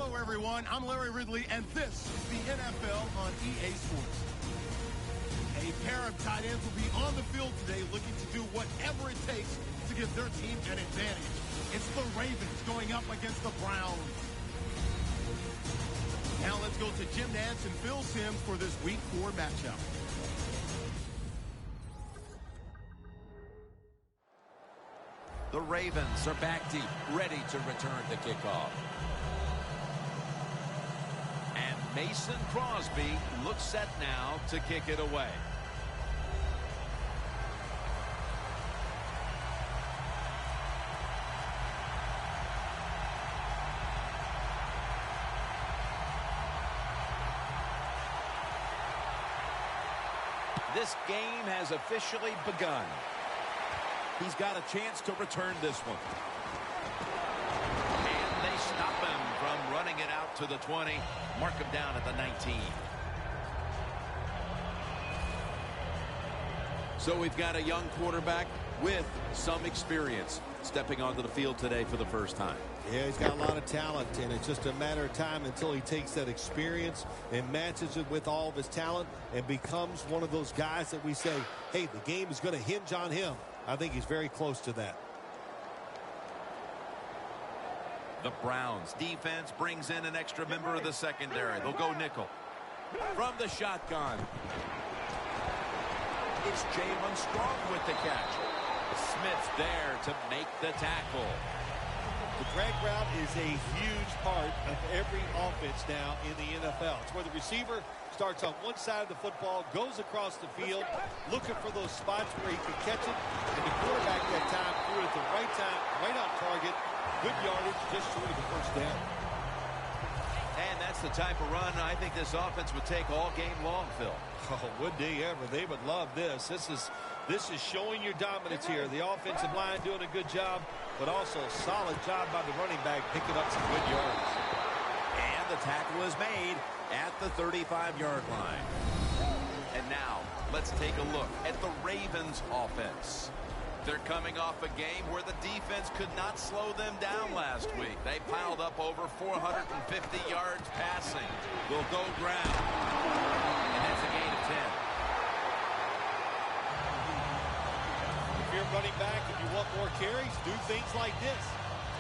Hello, everyone. I'm Larry Ridley, and this is the NFL on EA Sports. A pair of tight ends will be on the field today looking to do whatever it takes to give their team an advantage. It's the Ravens going up against the Browns. Now let's go to Jim Nantz and Phil Simms for this Week 4 matchup. The Ravens are back deep, ready to return the kickoff. And Mason Crosby looks set now to kick it away. This game has officially begun. He's got a chance to return this one. And they stop him from running it out to the 20. Mark him down at the 19. So we've got a young quarterback with some experience stepping onto the field today for the first time. Yeah, he's got a lot of talent, and it's just a matter of time until he takes that experience and matches it with all of his talent and becomes one of those guys that we say, hey, the game is going to hinge on him. I think he's very close to that. The Browns defense brings in an extra member of the secondary. They'll go nickel. From the shotgun. It's Jaylon Strong with the catch. Smith's there to make the tackle. The drag route is a huge part of every offense now in the NFL. It's where the receiver starts on one side of the football, goes across the field, looking for those spots where he can catch it, and the quarterback that time threw it at the right time, right on target, good yardage, just short of the first down. And that's the type of run I think this offense would take all game long, Phil. Oh, would they ever? They would love this. This is showing your dominance here. The offensive line doing a good job, but also a solid job by the running back picking up some good yards. And the tackle is made at the 35-yard line. And now let's take a look at the Ravens offense. They're coming off a game where the defense could not slow them down last week. They piled up over 450 yards passing. Will go ground. And that's a gain of 10. If you're running back and you want more carries, do things like this.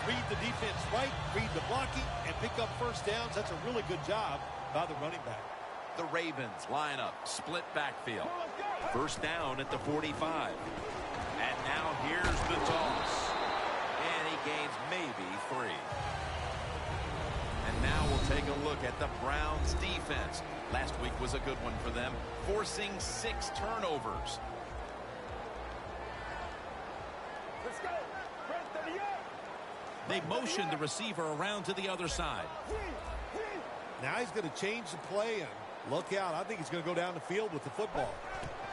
Read the defense right, read the blocking, and pick up first downs. That's a really good job by the running back. The Ravens line up, split backfield. First down at the 45. And now here's the toss. And he gains maybe 3. And now we'll take a look at the Browns defense. Last week was a good one for them, forcing 6 turnovers. Let's go. They motion the receiver around to the other side. Now he's going to change the play, and look out. I think he's going to go down the field with the football.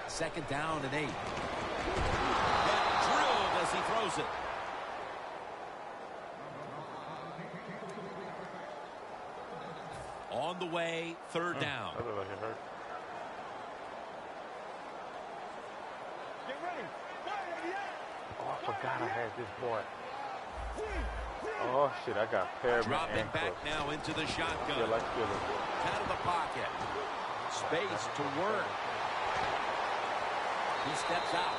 Second down and 8. And drilled as he throws it. On the way, third down. That looked like it hurt. Get ready. Oh, I forgot I had this boy. Oh, shit, I got Perriman Dropping and back Cook. now into the shotgun. Yeah, let's get it. Out of the pocket. Space to work. He steps out.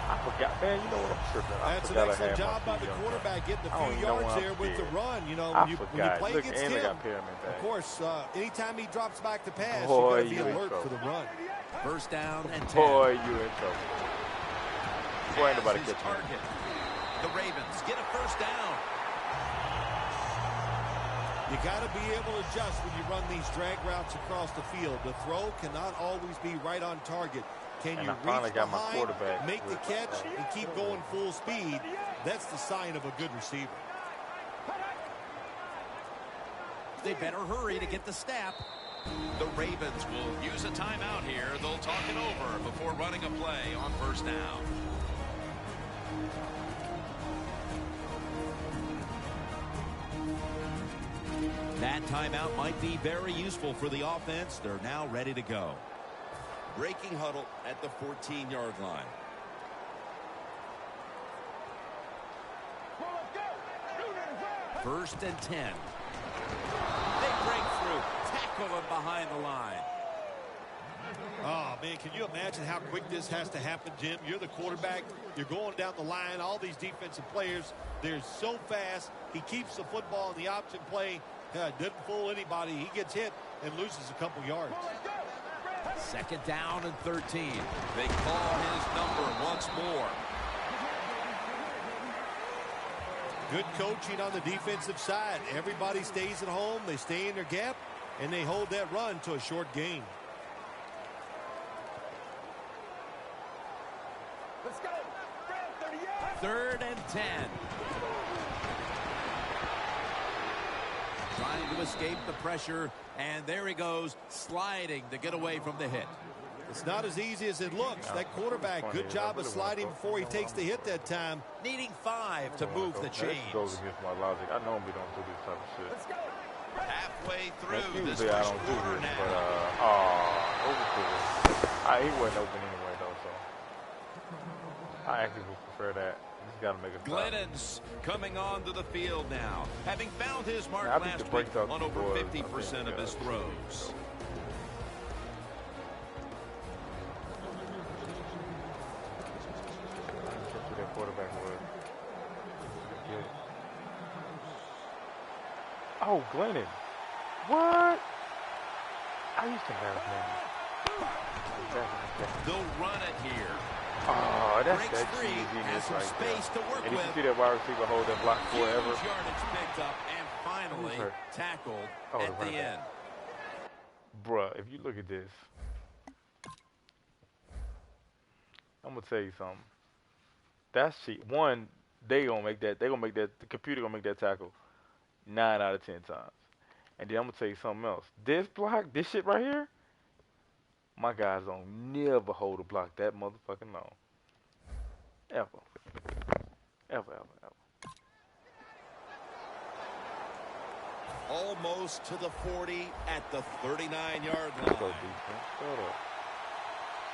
I forgot, man, you know what, I'm tripping. That's an excellent job by the quarterback getting a few yards there with the run. You know, when you play Look, against and him, they got Perriman back. of course, anytime he drops back to pass, Boy, you got to be you in alert for trouble. the run. First down and 10. Boy, you in trouble. Boy, ain't nobody As his catch target. The Ravens get a first down. You got to be able to adjust when you run these drag routes across the field. The throw cannot always be right on target. Can And you I finally reach got my behind, quarterback make the with catch, and keep going full speed? That's the sign of a good receiver. They better hurry to get the snap. The Ravens will use a timeout here. They'll talk it over before running a play on first down. That timeout might be very useful for the offense. They're now ready to go. Breaking huddle at the 14-yard line. 1st and 10. They break through. Tackle him behind the line. Oh, man, can you imagine how quick this has to happen, Jim? You're the quarterback. You're going down the line. All these defensive players, they're so fast. He keeps the football in the option play. Doesn't fool anybody. He gets hit and loses a couple yards. 2nd down and 13. They call his number once more. Good coaching on the defensive side. Everybody stays at home. They stay in their gap, and they hold that run to a short gain. Let's go. 3rd and 10. Trying to escape the pressure, and there he goes, sliding to get away from the hit. It's not as easy as it looks. That quarterback, good job of sliding before he takes the hit that time. Needing 5 to move the chains. This goes against my logic. I know we don't do this type of shit. Let's go. Halfway through this Usually I first don't do quarter this, now. but overkill. He wasn't open anyway though, so I actually would prefer that. Just gotta make a stop. Glennon's coming onto the field now, having found his mark I think last the week breakdown on over was, 50% of his throws. That quarterback was. Oh, Glennon. What? I used to have his name. They'll run it here. Oh, that's Breaks that free, cheesy has some right space there. to work And with. did you see that wide receiver hold that block forever? Huge yardage picked up and finally hurt? tackled Oh, at the end. Bruh, if you look at this, I'm gonna tell you something. That's cheap. One, they gonna make that. The computer gonna make that tackle 9 out of 10 times. And then I'm gonna tell you something else. This block, this shit right here, my guys don't never hold a block that motherfucking long. Ever. Ever. Almost to the 40 at the 39-yard Shut up, line. defense.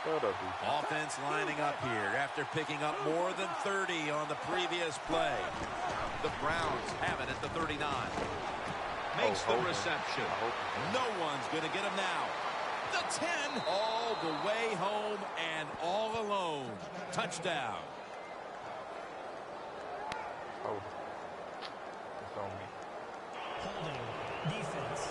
Shut up, defense. Offense lining up here after picking up more than 30 on the previous play. The Browns have it at the 39. Makes the reception. No one's going to get him now. The 10, all the way home and all alone. Touchdown. Hold it. It's on me. Holding defense.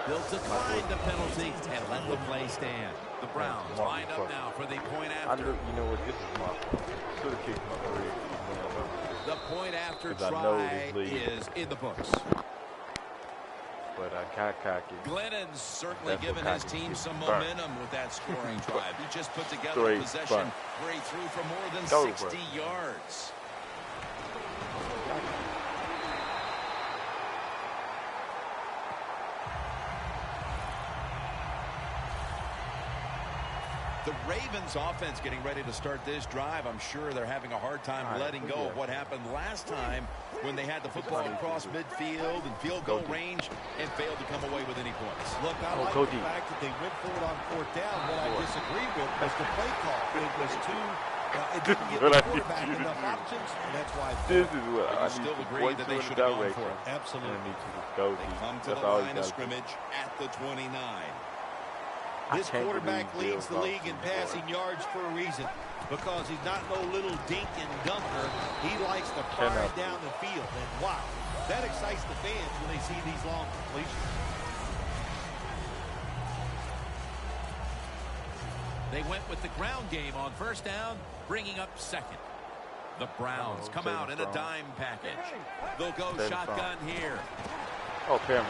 They'll decline the penalty and let the play stand. The Browns lined up now for the point after. You know what? This is my should have kicked my 3. The point after 'Cause I know try this league. is in the books. But I can't cocky. Glennon's certainly That's given what his cocky team is. some Burn. momentum with that scoring drive. He just put together Straight a possession burn. where he threw for more than Go 60 for it. yards. The Ravens offense getting ready to start this drive. I'm sure they're having a hard time letting go of what happened last time when they had the football across midfield and field goal range and failed to come away with any points. Look, I like the fact that they went for it on 4th down. What I disagree with was the play call. It was too... it didn't give the quarterback enough options, and that's why... This is what I need still to agree point that to they in should the have gone direction. for it. Absolutely. And I need to just go They deep. come to That's the all you line of gotta do. scrimmage at the 29. This can't quarterback believe leads the Bill's league in off the passing yards for a reason, because he's not no little dink and dunker. He likes to fire it down the field, and wow, that excites the fans when they see these long completions. They went with the ground game on 1st down, bringing up 2nd. The Browns come out in a dime package. They'll go shotgun here. Oh, Perriman.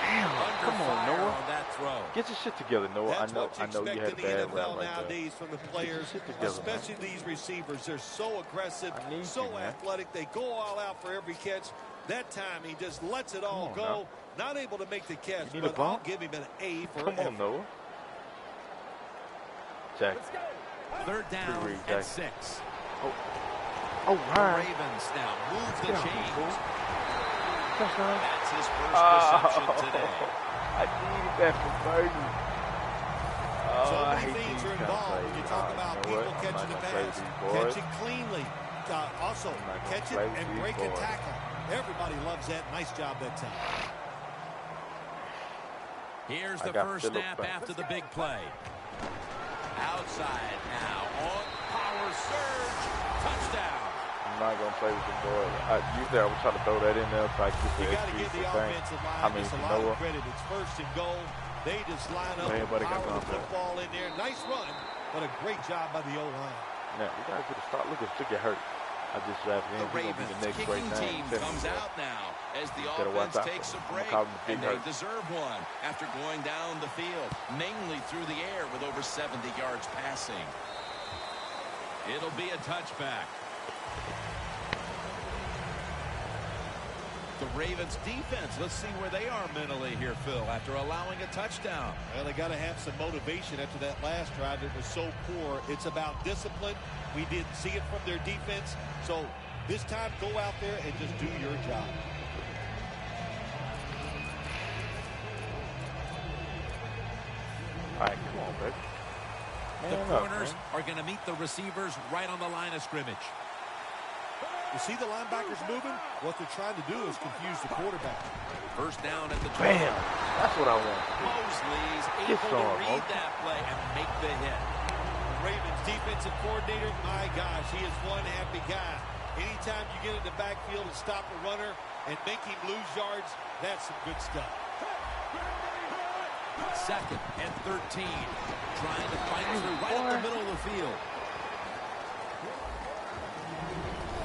Damn, come on, Fire Noah. on that throw. Get your shit together, Noah. That's I what know you had a expect in bad the route NFL right there. nowadays from the players, together, especially these receivers. They're so aggressive, I need so you, man. athletic. They go all out for every catch. That time, he just lets it all Come on, go. Not able to make the catch, You need a but I'll bump? give him an A for Come on, effort. Noah. Jack. 3rd down Free, and Jack. 6. Oh, The Ryan. Ravens now move the Get off me, chains. fool. Touchdown. That's his first reception today. I needed that for Birdie. So I many hate things these are kind of involved when plays. you talk You about know people what? I'm catching the not gonna play pass, these boys. catching cleanly, also catch it and break a tackle. Everybody loves that. Nice job that time. Here's the first snap after the big play. Outside now on power surge. Touchdown. I'm not going to play with the boys. Usually I would try to throw that in there so I can get the You got to give the offensive line just a lot of credit. It's first and goal. They just line up and power the football in there. Nice run, but a great job by the O-line. Now, we got to get a start. Look at Hurt. I just drafted him. The Ravens kicking team comes out now as the offense takes a break, and they deserve one after going down the field, mainly through the air with over 70 yards passing. It'll be a touchback. The Ravens defense, let's see where they are mentally here, Phil, after allowing a touchdown. Well, they got to have some motivation after that last drive. It was so poor. It's about discipline. We didn't see it from their defense. So this time, go out there and just do your job. All right, come on, baby. The corners are going to meet the receivers right on the line of scrimmage. You see the linebackers moving? What they're trying to do is confuse the quarterback. First down at the 12. Bam! That's what I want. Mosley's able to read that play and make the hit. Ravens defensive coordinator, my gosh, he is one happy guy. Anytime you get in the backfield and stop a runner and make him lose yards, that's some good stuff. Second and 13. Trying to fight through right in the middle of the field.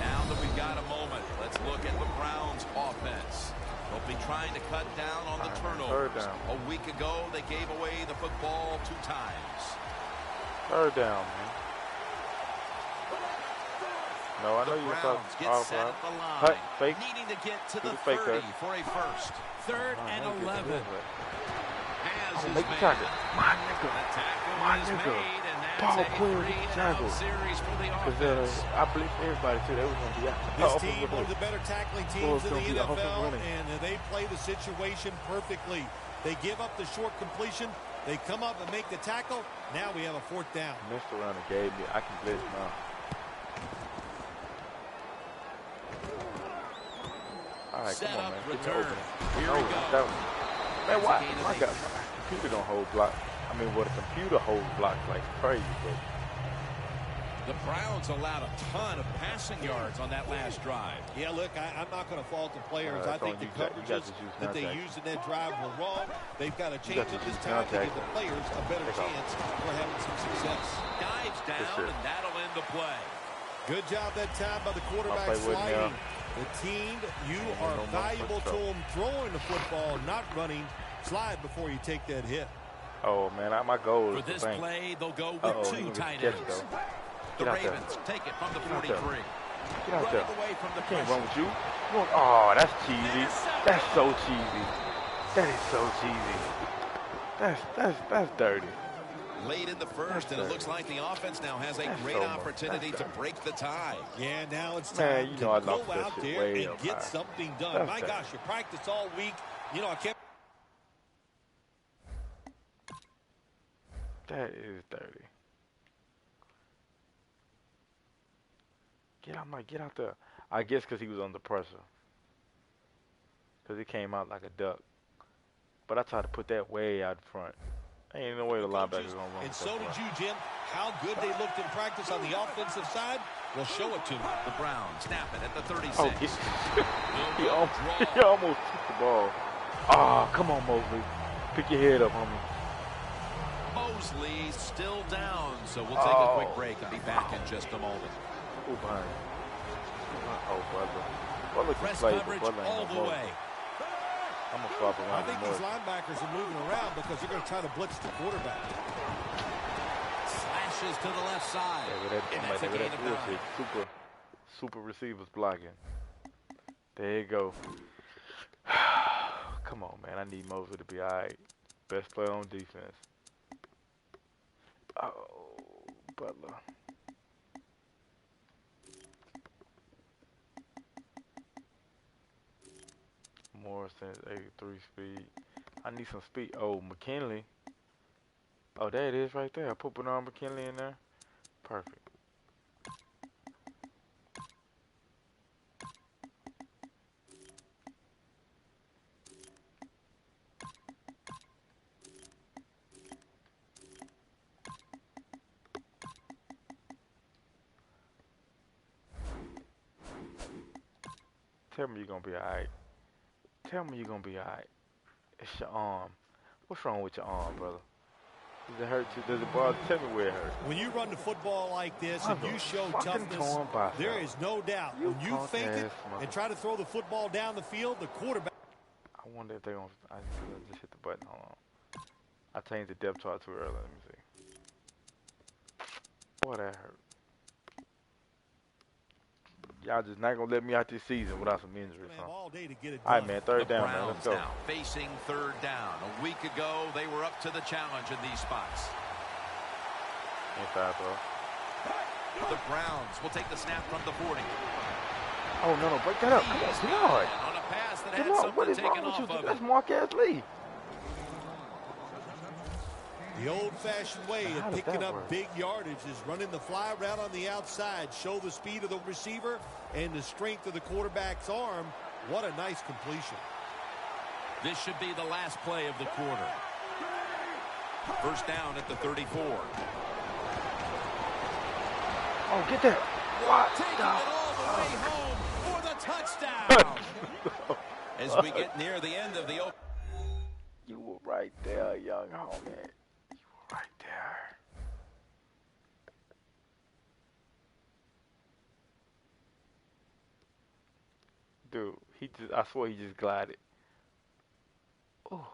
Now that we've got a moment, let's look at the Browns offense. They'll be trying to cut down on the turnovers. A week ago, they gave away the football 2 times. Third down, man. No, I know you're Browns get set at the line, Cut, fake. needing to get to the fake 30 for a first. Third and 11. Make the tackle. My nigga. The tackle My is nigga. made, and that's Ball a clear, 3-and-out series for the offense. I believe everybody too. They was going to be out. This team, one of the better tackling teams in the NFL, and they play the situation perfectly. They give up the short completion. They come up and make the tackle. Now we have a 4th down. Missed around and gave me. I can blitz now. All right, come on, man. Return. Here we go. Man, why? My God, computer don't hold block. I mean, what a computer holds blocks like crazy, but the Browns allowed a ton of passing yards on that last drive. Yeah, look, I'm not going to fault the players. I think the coverages that they used in that drive were wrong. They've got to change it this time to give the players a better chance for having some success. Dives down, and that'll end the play. Good job that time by the quarterback sliding. The team, you are valuable to them throwing the football, not running. Slide before you take that hit. Oh, man, my goal is for this play, they'll go with 2 tight ends. The Ravens take it from the 43. Get out there. Away from the can't run with you. Oh, that's cheesy. That's so cheesy. That is so cheesy. That's dirty. Late in the first, and it looks like the offense now has a great opportunity to break the tie. Yeah, now it's time to go out there and get something done. My gosh, you practice all week. You know, I can't. That is dirty. Get out there. I guess because he was under pressure. Because he came out like a duck. But I tried to put that way out front. Ain't no way the linebackers gonna run. And so did you, Jim. How good they looked in practice on the offensive side, we'll show it to them. The Browns snap it at the 36. Oh, he almost took the ball. Ah, come on, Mosley. Pick your head up, homie. Mosley still down, so we'll take a quick break and be back in just a moment. Oh, behind. Oh, brother. Butler can press play, coverage but Butler all ain't the no way. I'm going to swap around. I think these linebackers are moving around because they're going to try to blitz the quarterback. Slashes to the left side. Yeah, and that's a gain of 9. Super receivers blocking. There you go. Come on, man. I need Mosley to be all right. Best player on defense. Oh, Butler. Morrison, 83 speed. I need some speed. Oh, McKinley. Oh, there it is right there. I put Bernard McKinley in there. Perfect. Tell me you're gonna be alright. Tell me you're gonna be alright. It's your arm. What's wrong with your arm, brother? Does it hurt you? Does it bother? Tell me where it hurts. When you run the football like this and you show toughness, there is no doubt. When you fake it and try to throw the football down the field, the quarterback. I wonder if they're gonna. I just hit the button. Hold on. I changed the depth chart too early. Let me see. Boy, that hurt. Y'all just not gonna let me out this season without some injuries, huh? All right, man. Third down, man. Let's go. Now facing third down. A week ago, they were up to the challenge in these spots. Inside throw. The Browns will take the snap from the 40. Oh no, break that up. Come on, Lord. On a pass that Come had on, something what is taken wrong off with you? of That's it. Marquez Lee. The old-fashioned way of picking up big yardage is running the fly route on the outside. Show the speed of the receiver and the strength of the quarterback's arm. What a nice completion. This should be the last play of the quarter. First down at the 34. Oh, get that. What? Taking it all the way home for the touchdown. As we get near the end of the open. You were right there, young homie. You were right there. Dude, I swear he just glided. Oh.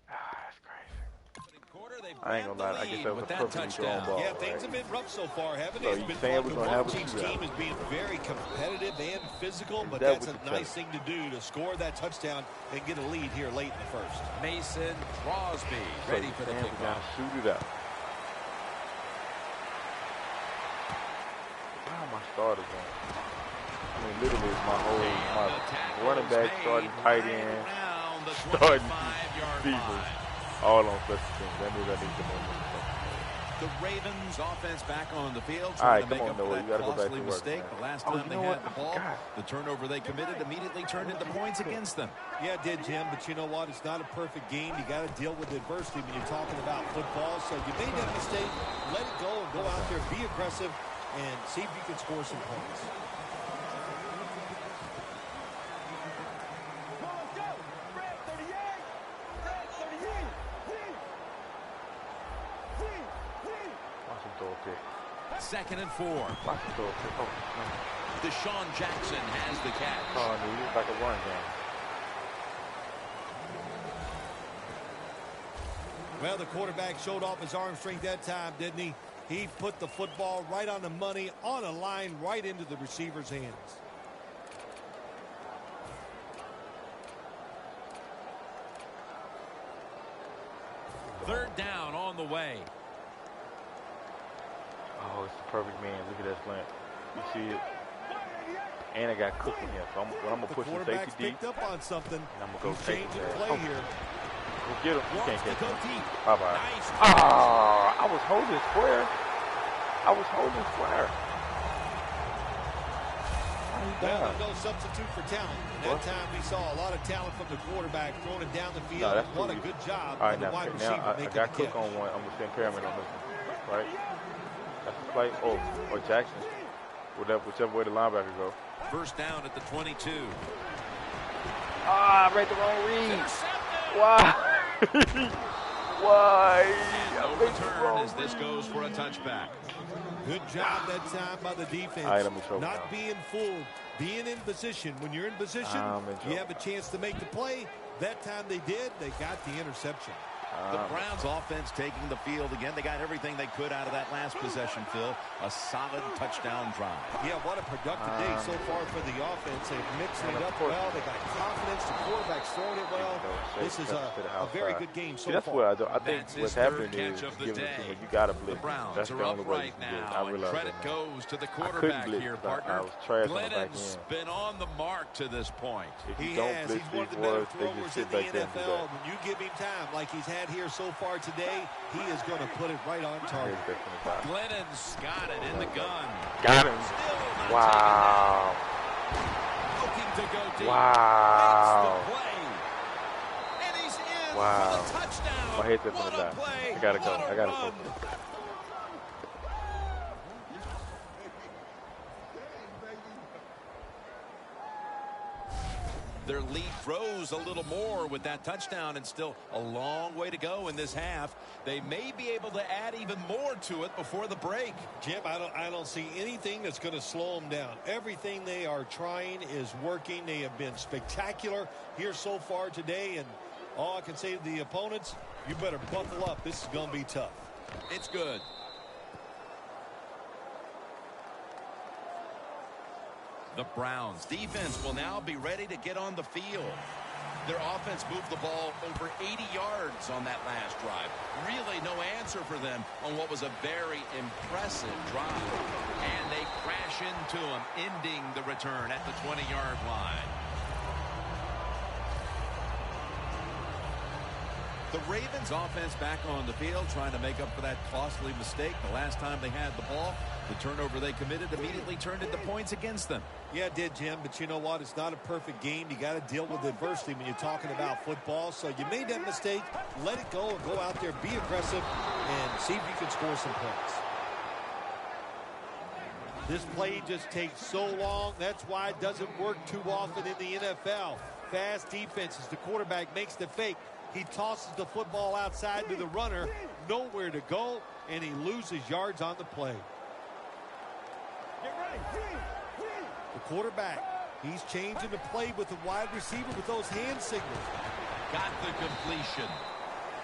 That's crazy. I ain't gonna lie, I guess that was a perfectly thrown ball. Yeah, things have been rough so far, haven't they? So It's been saying fun we're to gonna have watch. a Each shootout. team is being very competitive and physical, but that that's a what you're nice thing to do to score that touchdown and get a lead here late in the first. Mason Crosby ready for the We kickoff. gotta shoot it up. Why am I started going? I mean, literally, it's my running back, starting tight end, starting receivers, all on special teams. That means I need to know. The Ravens offense back on the field. All right, trying to come make on, up for Noah. that You gotta go back costly to work, mistake. man. The last Oh, time you they know had what? the I ball, forgot. the turnover they committed immediately turned into points against them. Yeah, it did, Jim, but you know what? It's not a perfect game. You got to deal with adversity when you're talking about football. So you made that mistake, let it go, and go out there, be aggressive, and see if you can score some points. Watch him throw a pick. 2nd and 4. Watch him throw a pick. Oh, no. Deshaun Jackson has the catch. Oh, dude, it's like a run game. Well, the quarterback showed off his arm strength that time, didn't he? He put the football right on the money, on a line, right into the receiver's hands. Third down on the way. Oh, it's the perfect man. Look at that slant. You see it? And I got cooked in here. So I'm going to push the safety deep. Picked up on something. And I'm going to go take Changing it. play here. Go get him. You can't catch Go him. deep. Bye-bye. Nice. Ah, I was holding square. I was holding square. Well, no substitute for talent. And that time we saw a lot of talent from the quarterback throwing it down the field. No, what a good job all right, of the now, wide now receiver I making got the Cook catch. on one. I'm going to send Perriman on this one. Right? That's the play. Oh, or Jackson. Whichever way the linebacker go. First down at the 22. Ah, I made the wrong read. Intercepted. Why? Why? No return as this goes for a touchback. Good job that time by the defense. All right, let me show Not now. being fooled. Being in position. When you're in position, you have a chance to make the play. That time they did. They got the interception. The Browns offense taking the field again. They got everything they could out of that last possession, Phil. A solid touchdown drive. Yeah, what a productive day so far for the offense. They're mixing it up well. They got confidence. The quarterback's throwing it well. This is a very good game so that's far. what I think what's happening is giving it to him. You got to blitz. The Browns That's the are only up way right you can do it. now. I realize Credit that. goes to the I couldn't quarterback blitz, here, but partner. I was trash on the back Glennon's end. been on the mark to this point. If you He don't has. blitz He's one of these the better boys, they throwers just in sit the back there and do NFL. that. When you give him time like he's had here so far today, he is going to put it right on target. Here's that 25. Glennon's got it in the gun. Got him. Still not Wow. taking it. Looking to go deep. Wow. Makes the play. And he's in Wow. for the touchdown. My head's up What in the a back. play. I gotta go. What a I gotta run. focus. Their lead grows a little more with that touchdown, and still a long way to go in this half. They may be able to add even more to it before the break. Jim, I don't see anything that's going to slow them down. Everything they are trying is working. They have been spectacular here so far today, and all I can say to the opponents, you better buckle up. This is going to be tough. It's good. The Browns defense will now be ready to get on the field. Their offense moved the ball over 80 yards on that last drive. Really no answer for them on what was a very impressive drive. And they crash into him, ending the return at the 20-yard line. The Ravens offense back on the field trying to make up for that costly mistake the last time they had the ball. The turnover they committed immediately turned into points against them. Yeah, it did, Jim, but you know what? It's not a perfect game. You got to deal with adversity when you're talking about football. So you made that mistake, let it go, and go out there, be aggressive, and see if you can score some points. This play just takes so long. That's why it doesn't work too often in the NFL. Fast defenses. The quarterback makes the fake. He tosses the football outside to the runner, nowhere to go, and he loses yards on the play. Get ready. The quarterback, he's changing the play with the wide receiver with those hand signals. Got the completion.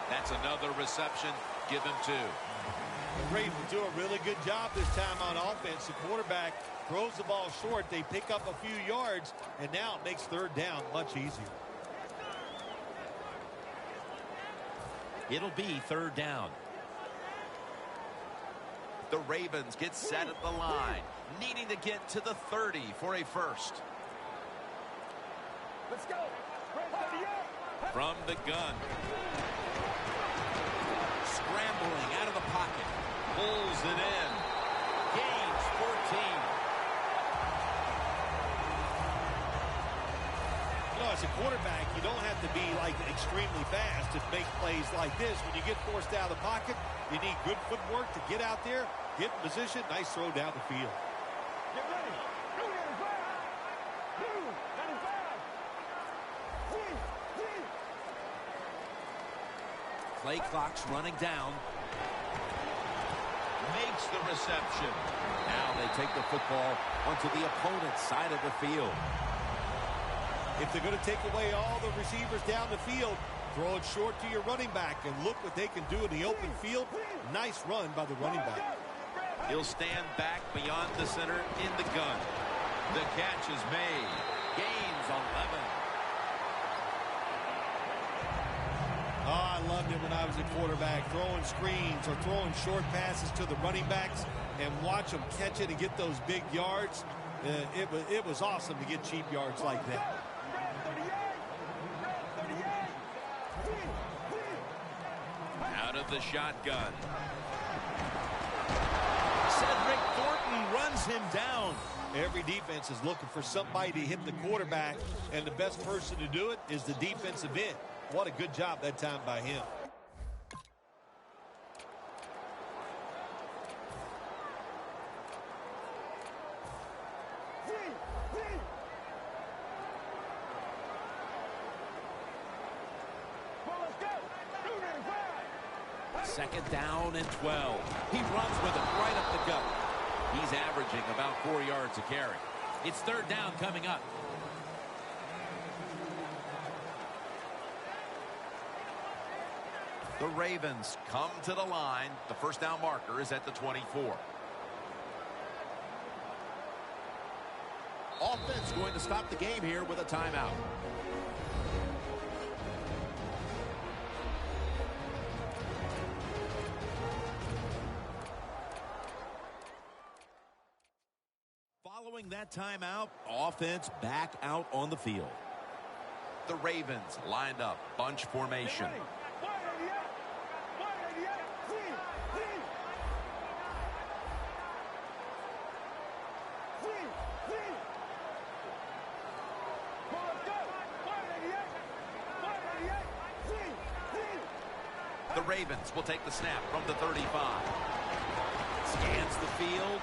That's another reception. Give him 2. The Ravens do a really good job this time on offense. The quarterback throws the ball short. They pick up a few yards, and now it makes third down much easier. It'll be third down. The Ravens get set at the line, needing to get to the 30 for a first. Let's go. From the gun. Scrambling out of the pocket. Pulls it in. Gains 14. You know, as a quarterback, you don't have to be like extremely fast to make plays like this. When you get forced out of the pocket, you need good footwork to get out there, get in position, nice throw down the field. Get ready. 295. Play clock's running down. Makes the reception. Now they take the football onto the opponent's side of the field. If they're going to take away all the receivers down the field, throw it short to your running back, and look what they can do in the open field. Nice run by the running back. He'll stand back beyond the center in the gun. The catch is made. Gains 11. Oh, I loved it when I was a quarterback, throwing screens or throwing short passes to the running backs and watch them catch it and get those big yards. It was awesome to get cheap yards like that. Out of the shotgun. Cedric Thornton runs him down. Every defense is looking for somebody to hit the quarterback, and the best person to do it is the defensive end. What a good job that time by him. Second down and 12. He runs with it right up the gut. He's averaging about 4 yards a carry. It's third down coming up. The Ravens come to the line. The first down marker is at the 24. Offense going to stop the game here with a timeout. Following that timeout, offense back out on the field. The Ravens lined up, bunch formation. The Ravens will take the snap from the 35. Scans the field.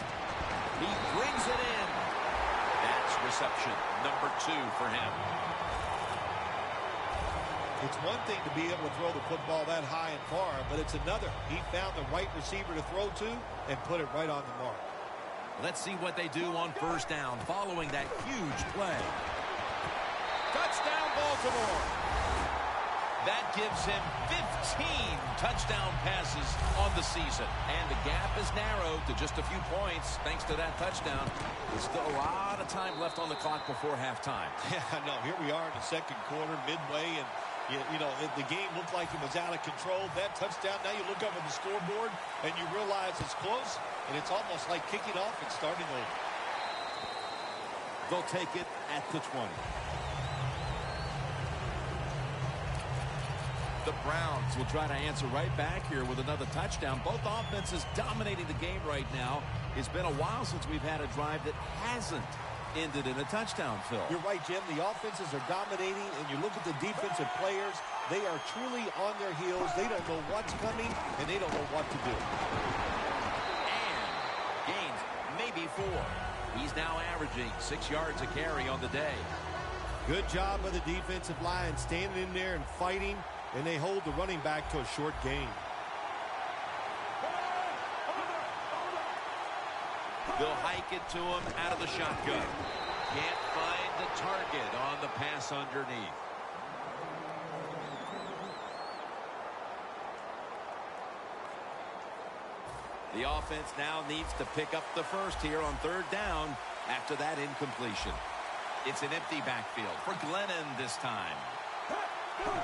He brings it in. That's reception number 2 for him. It's one thing to be able to throw the football that high and far, but it's another. He found the right receiver to throw to and put it right on the mark. Let's see what they do on first down following that huge play. Touchdown, Baltimore. That gives him 15 touchdown passes on the season. And the gap is narrowed to just a few points thanks to that touchdown. There's still a lot of time left on the clock before halftime. Yeah, I know. Here we are in the second quarter, midway, and you know, the game looked like it was out of control. That touchdown, now you look up at the scoreboard and you realize it's close, and it's almost like kicking off and starting over. They'll take it at the 20. The Browns will try to answer right back here with another touchdown. Both offenses dominating the game right now. It's been a while since we've had a drive that hasn't ended in a touchdown, Phil. You're right, Jim. The offenses are dominating, and you look at the defensive players, they are truly on their heels. They don't know what's coming, and they don't know what to do. And gains maybe 4. He's now averaging 6 yards a carry on the day. Good job by the defensive line, standing in there and fighting, and they hold the running back to a short gain. They'll hike it to him out of the shotgun. Can't find the target on the pass underneath. The offense now needs to pick up the first here on third down after that incompletion. It's an empty backfield for Glennon this time.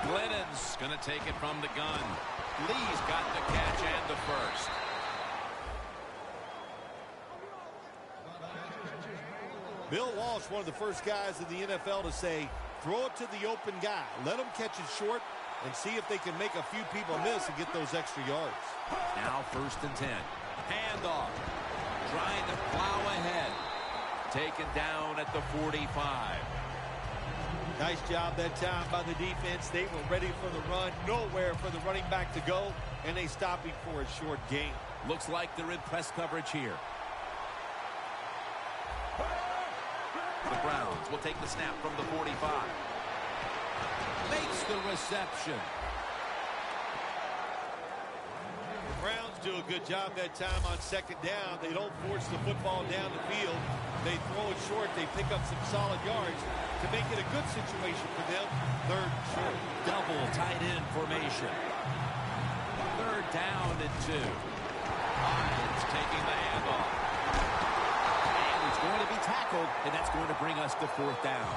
Glennon's going to take it from the gun. Lee's got the catch and the first. Bill Walsh, one of the first guys in the NFL to say, throw it to the open guy. Let him catch it short and see if they can make a few people miss and get those extra yards. Now 1st and 10. Handoff. Trying to plow ahead. Taken down at the 45. Nice job that time by the defense. They were ready for the run. Nowhere for the running back to go. And they stopped him for a short gain. Looks like they're in press coverage here. The Browns will take the snap from the 45. Makes the reception. The Browns do a good job that time on second down. They don't force the football down the field. They throw it short. They pick up some solid yards to make it a good situation for them. 3rd and short. Double tight end formation. 3rd down and 2. Hines taking the handoff. Going to be tackled, and that's going to bring us to 4th down.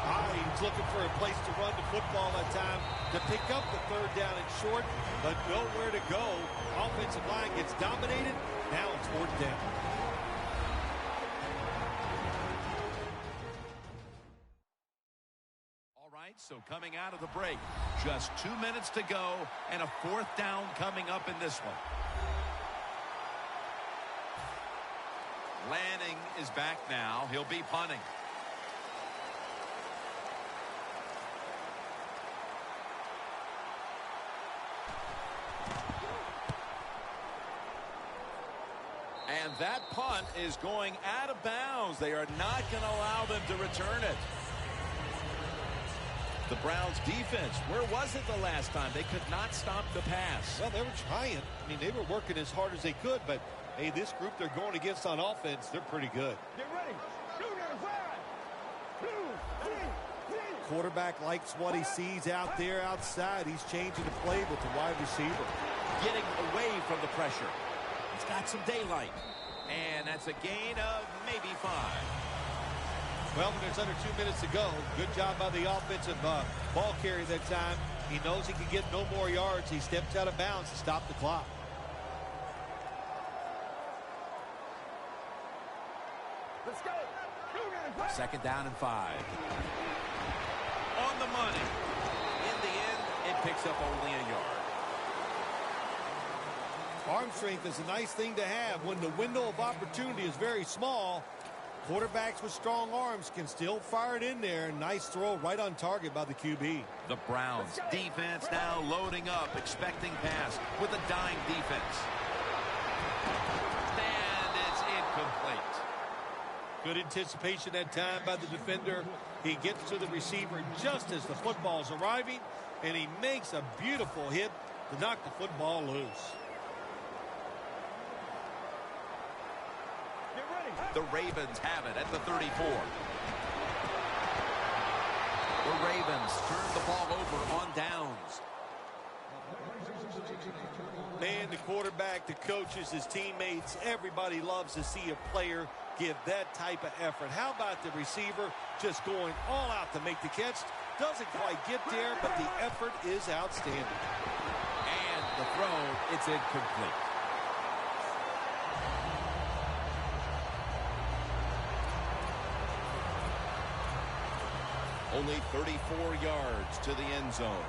Hines looking for a place to run the football that time to pick up the 3rd down and short, but nowhere to go. Offensive line gets dominated. Now it's 4th down. All right, so coming out of the break, just 2 minutes to go, and a 4th down coming up in this one. Lanning is back now. He'll be punting. And that punt is going out of bounds. They are not going to allow them to return it. The Browns defense, where was it the last time? They could not stop the pass. Well, they were trying. I mean, they were working as hard as they could, but hey, this group they're going against on offense, they're pretty good. Get ready. 2, 3, 3. Quarterback likes what he sees out there outside. He's changing the play with the wide receiver. Getting away from the pressure. He's got some daylight. And that's a gain of maybe 5. Well, when there's under 2 minutes to go, good job by the offensive ball carrier that time. He knows he can get no more yards. He stepped out of bounds to stop the clock. Let's go. 2nd down and 5. On the money. In the end, it picks up only a yard. Arm strength is a nice thing to have when the window of opportunity is very small. Quarterbacks with strong arms can still fire it in there. Nice throw right on target by the QB. The Browns defense now loading up, expecting pass with a dime defense. And it's incomplete. Good anticipation that time by the defender. He gets to the receiver just as the football's arriving, and he makes a beautiful hit to knock the football loose. The Ravens have it at the 34. The Ravens turn the ball over on downs. Man, the quarterback, the coaches, his teammates, everybody loves to see a player give that type of effort. How about the receiver just going all out to make the catch? Doesn't quite get there, but the effort is outstanding. And the throw, it's incomplete. Only 34 yards to the end zone.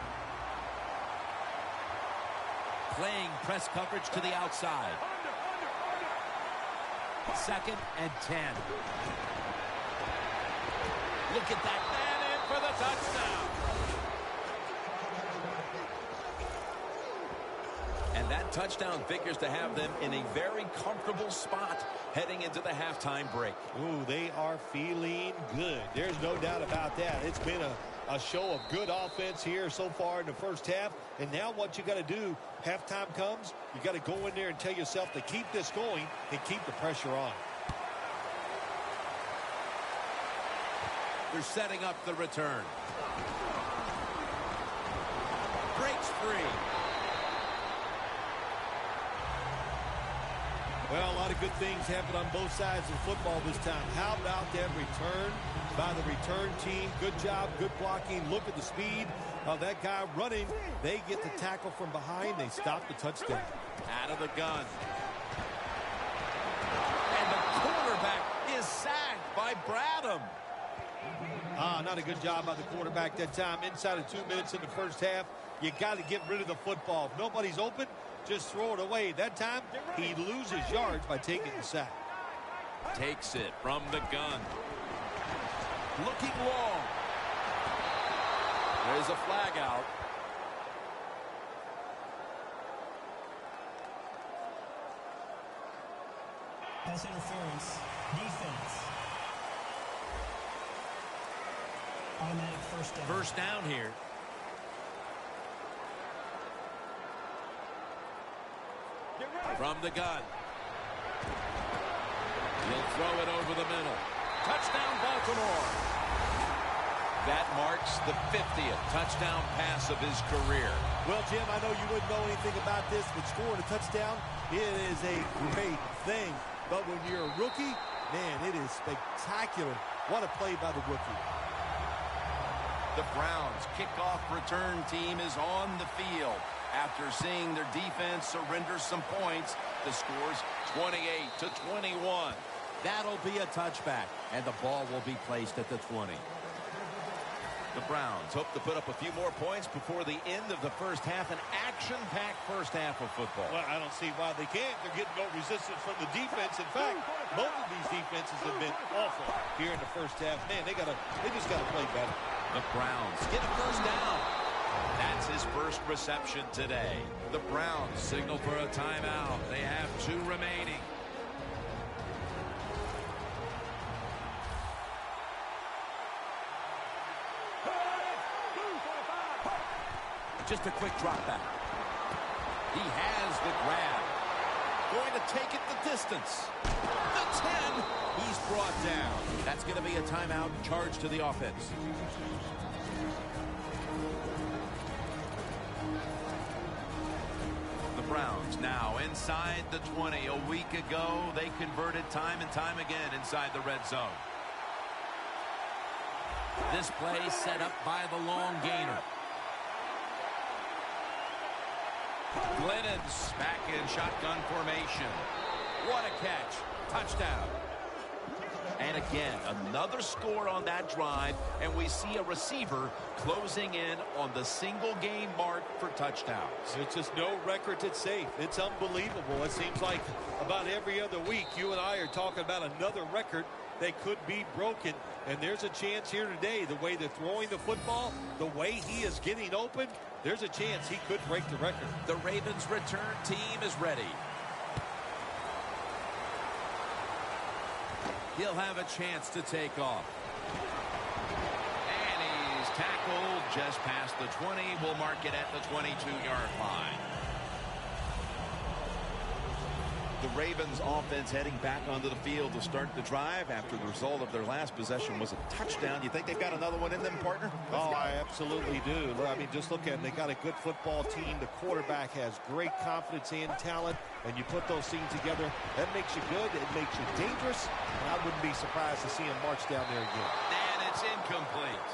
Playing press coverage to the outside. 2nd and 10. Look at that man in for the touchdown. And that touchdown figures to have them in a very comfortable spot heading into the halftime break. Ooh, they are feeling good. There's no doubt about that. It's been a show of good offense here so far in the first half. And now what you got to do, halftime comes, you got to go in there and tell yourself to keep this going and keep the pressure on. They're setting up the return. Breaks free. Well, a lot of good things happen on both sides of the football this time. How about that return by the return team? Good job, good blocking. Look at the speed of that guy running. They get the tackle from behind. They stop the touchdown. Out of the gun. And the quarterback is sacked by Bradham. Not a good job by the quarterback that time. Inside of 2 minutes in the first half, you got to get rid of the football. If nobody's open, just throw it away. That time, he loses yards by taking the sack. Takes it from the gun. Looking long. There's a flag out. Pass interference. Defense. Automatic first down. First down here. From the gun. He'll throw it over the middle. Touchdown, Baltimore. That marks the 50th touchdown pass of his career. Well, Jim, I know you wouldn't know anything about this, but scoring a touchdown, it is a great thing. But when you're a rookie, man, it is spectacular. What a play by the rookie. The Browns' kickoff return team is on the field. After seeing their defense surrender some points, the score's 28-21. That'll be a touchback, and the ball will be placed at the 20. The Browns hope to put up a few more points before the end of the first half, an action-packed first half of football. Well, I don't see why they can't. They're getting no resistance from the defense. In fact, both of these defenses have been awful here in the first half. Man, they just got to play better. The Browns get a first down. That's his first reception today. The Browns signal for a timeout. They have 2 remaining. Just a quick drop back. He has the grab. Going to take it the distance. The 10. He's brought down. That's going to be a timeout charge to the offense. The Browns now inside the 20. A week ago, they converted time and time again inside the red zone. This play set up by the long gainer. Glennon's back in shotgun formation. What a catch. Touchdown. And again, another score on that drive, and we see a receiver closing in on the single game mark for touchdowns. It's just no record that's safe. It's unbelievable. It seems like about every other week you and I are talking about another record that could be broken. And there's a chance here today, the way they're throwing the football, the way he is getting open, there's a chance he could break the record. The Ravens return team is ready. He'll have a chance to take off. And he's tackled just past the 20. We'll mark it at the 22-yard line. The Ravens offense heading back onto the field to start the drive after the result of their last possession was a touchdown. You think they've got another one in them, partner? Oh, I absolutely do. I mean, just look at them. They got a good football team. The quarterback has great confidence and talent, and you put those things together, that makes you good. It makes you dangerous, and I wouldn't be surprised to see him march down there again. And it's incomplete.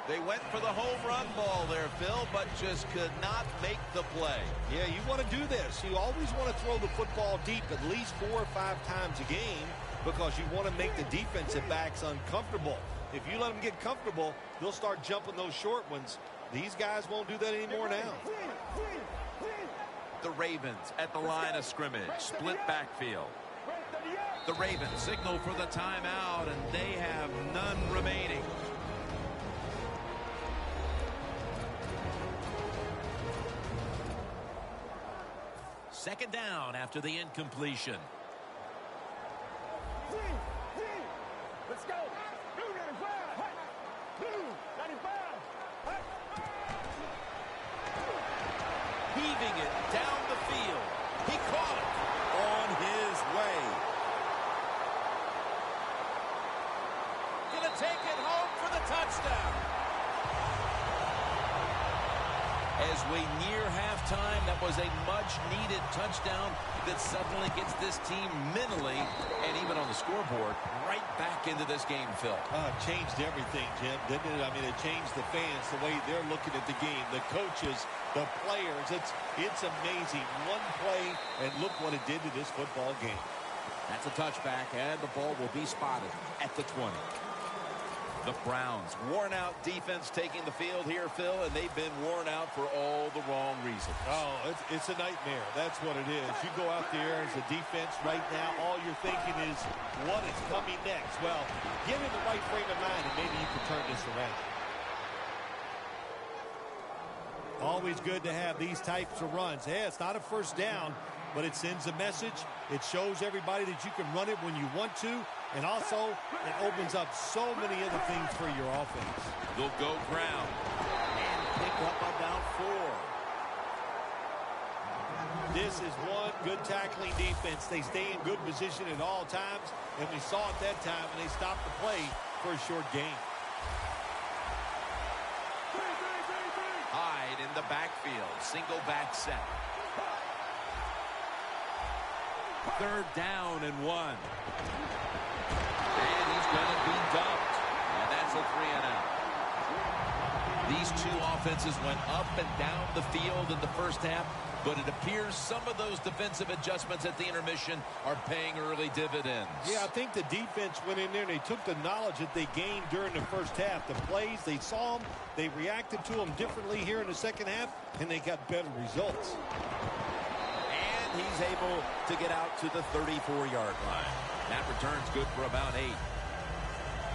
They went for the home run ball there, Phil, but just could not make the play. Yeah, you want to do this. You always want to throw the football deep at least 4 or 5 times a game because you want to make the defensive backs uncomfortable. If you let them get comfortable, they'll start jumping those short ones. These guys won't do that anymore now. The Ravens at the line of scrimmage, split backfield. The Ravens signal for the timeout, and they have none remaining. Second down after the incompletion. Let's go. 95. Heaving it down the field. He caught it on his way. Gonna take it home for the touchdown. As we near halftime, that was a much-needed touchdown that suddenly gets this team mentally and even on the scoreboard right back into this game, Phil. It changed everything, Jim, didn't it? I mean, it changed the fans, the way they're looking at the game, the coaches, the players. It's amazing. One play, and look what it did to this football game. That's a touchback, and the ball will be spotted at the 20. The Browns, worn-out defense taking the field here, Phil, and they've been worn out for all the wrong reasons. Oh, it's a nightmare. That's what it is. You go out there as a defense right now, all you're thinking is, what is coming next? Well, get in the right frame of mind, and maybe you can turn this around. Always good to have these types of runs. Yeah, it's not a first down, but it sends a message. It shows everybody that you can run it when you want to. And also, it opens up so many other things for your offense. They'll go ground and pick up about 4. This is one good tackling defense. They stay in good position at all times, and we saw it that time, and they stopped the play for a short gain. Hyde in the backfield, single back set. Third down and 1. And he's going to be dumped. And that's a 3-and-out. These two offenses went up and down the field in the first half, but it appears some of those defensive adjustments at the intermission are paying early dividends. Yeah, I think the defense went in there and they took the knowledge that they gained during the first half. The plays, they saw them, they reacted to them differently here in the second half, and they got better results. And he's able to get out to the 34-yard line. That return's good for about 8.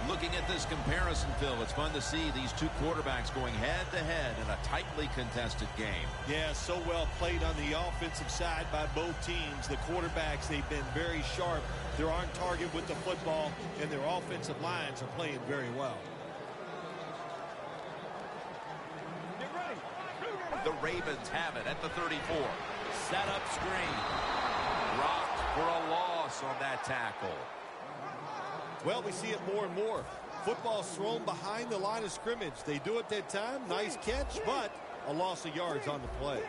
Looking at this comparison, Phil, it's fun to see these two quarterbacks going head-to-head in a tightly contested game. Yeah, so well played on the offensive side by both teams. The quarterbacks, they've been very sharp. They're on target with the football, and their offensive lines are playing very well. The Ravens have it at the 34. Set up screen. Rocked for a loss on that tackle. Well, we see it more and more. Football's thrown behind the line of scrimmage. They do it that time. Nice catch, but a loss of yards on the play.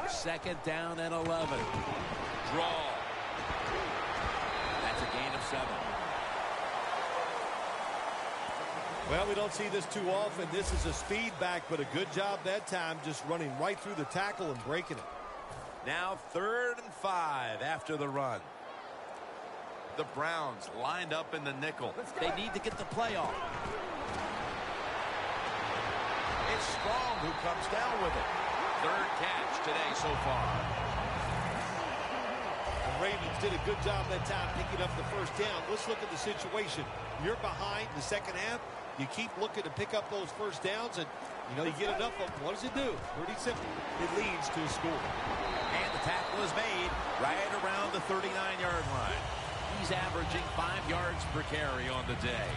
Second down and 11. Draw. That's a gain of 7. Well, we don't see this too often. This is a speed back, but a good job that time just running right through the tackle and breaking it. Now 3rd and 5 after the run. The Browns lined up in the nickel. They need to get the play off. It's Strong who comes down with it. 3rd catch today so far. The Ravens did a good job that time picking up the first down. Let's look at the situation. You're behind in the second half. You keep looking to pick up those first downs, and you get enough of them. What does it do? Pretty simple. It leads to a score. And the tackle is made right around the 39-yard line. He's averaging 5 yards per carry on the day.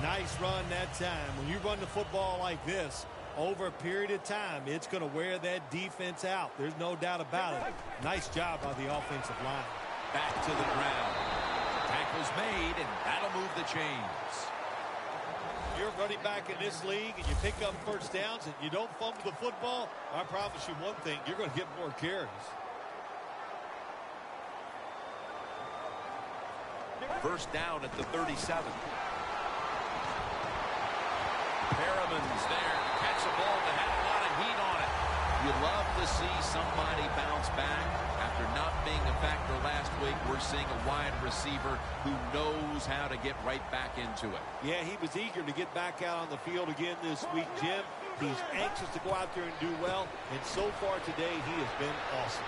Nice run that time. When you run the football like this, over a period of time, it's going to wear that defense out. There's no doubt about it. Nice job by the offensive line. Back to the ground. Tackle's made, and that'll move the chains. You're running back in this league, and you pick up first downs, and you don't fumble the football, I promise you one thing, you're going to get more carries. First down at the 37. Perriman's there to catch a ball that had a lot of heat on it. You love to see somebody bounce back. After not being a factor last week, we're seeing a wide receiver who knows how to get right back into it. Yeah, he was eager to get back out on the field again this week, Jim. He's anxious to go out there and do well, and so far today he has been awesome.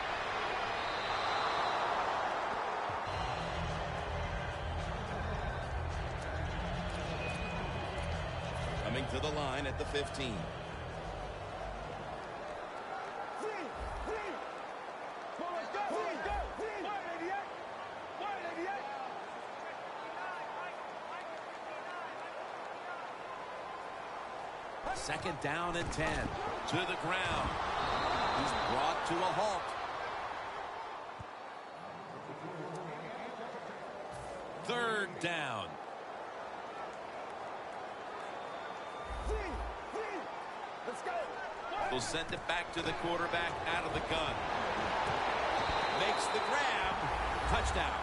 Coming to the line at the 15. Second down and 10. To the ground. He's brought to a halt. Third down. Let's go. They'll send it back to the quarterback out of the gun. Makes the grab. Touchdown.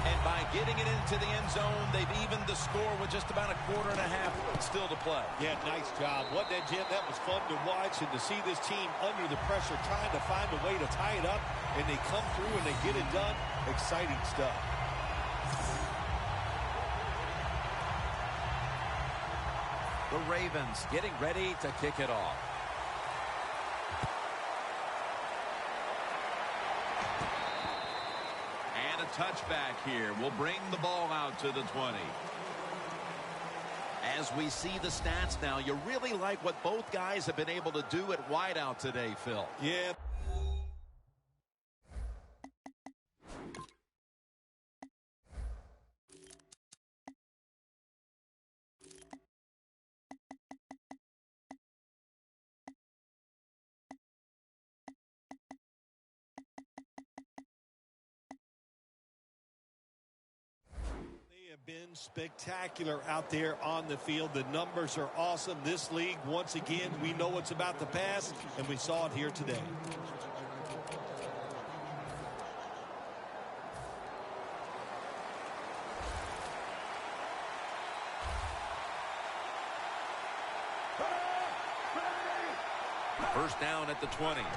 And by getting it into the end zone, they've evened the score with just about a quarter and a half still to play. Yeah, nice job. Wasn't that, Jim? That was fun to watch, and to see this team under the pressure trying to find a way to tie it up, and they come through and they get it done. Exciting stuff. The Ravens getting ready to kick it off. And a touchback here will bring the ball out to the 20. As we see the stats now, you really like what both guys have been able to do at wideout today, Phil. Yeah. Been spectacular out there on the field. The numbers are awesome. This league, once again, we know it's about the pass, and we saw it here today. First down at the 20. And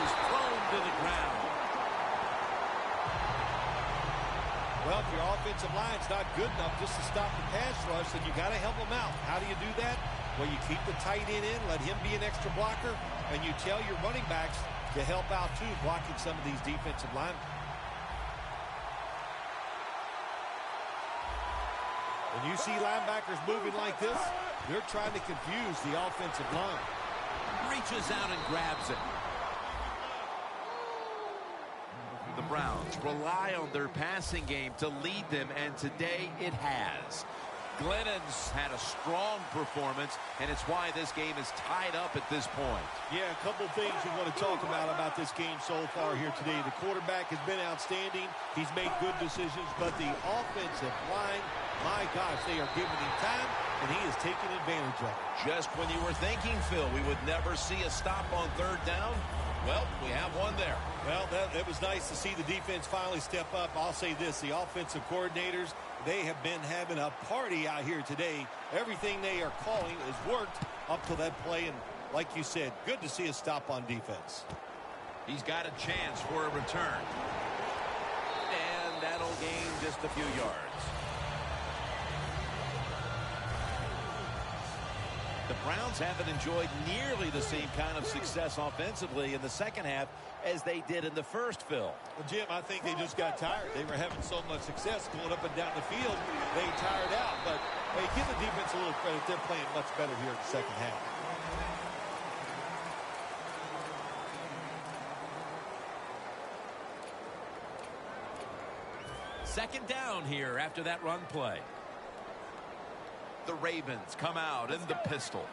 he's thrown to the ground. Well, if your offensive line's not good enough just to stop the pass rush, then you got to help them out. How do you do that? Well, you keep the tight end in, let him be an extra blocker, and you tell your running backs to help out, too, blocking some of these defensive linemen. When you see linebackers moving like this, they're trying to confuse the offensive line. Reaches out and grabs it. The Browns rely on their passing game to lead them, and today it has. Glennon's had a strong performance, and it's why this game is tied up at this point. Yeah, a couple things we want to talk about this game so far here today. The quarterback has been outstanding. He's made good decisions, but the offensive line, my gosh, they are giving him time, and he is taking advantage of it. Just when you were thinking, Phil, we would never see a stop on third down, well, we have one there. Well, it was nice to see the defense finally step up. I'll say this, the offensive coordinators, they have been having a party out here today. Everything they are calling has worked up to that play, and like you said, good to see a stop on defense. He's got a chance for a return. And that'll gain just a few yards. The Browns haven't enjoyed nearly the same kind of success offensively in the second half as they did in the first, Phil. Well, Jim, I think they just got tired. They were having so much success going up and down the field. They tired out. But, hey, give the defense a little credit. They're playing much better here in the second half. second down here after that run play. The Ravens come out in the pistol.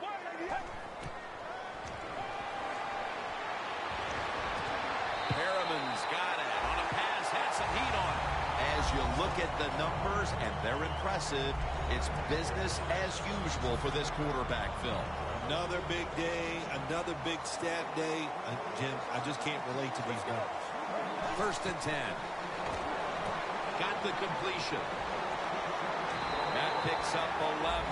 Perriman's got it on a pass, had some heat on it. As you look at the numbers, and they're impressive, it's business as usual for this quarterback, Phil. Another big day, another big stat day. Jim, I just can't relate to these numbers. 1st and 10. Got the completion. That picks up 11.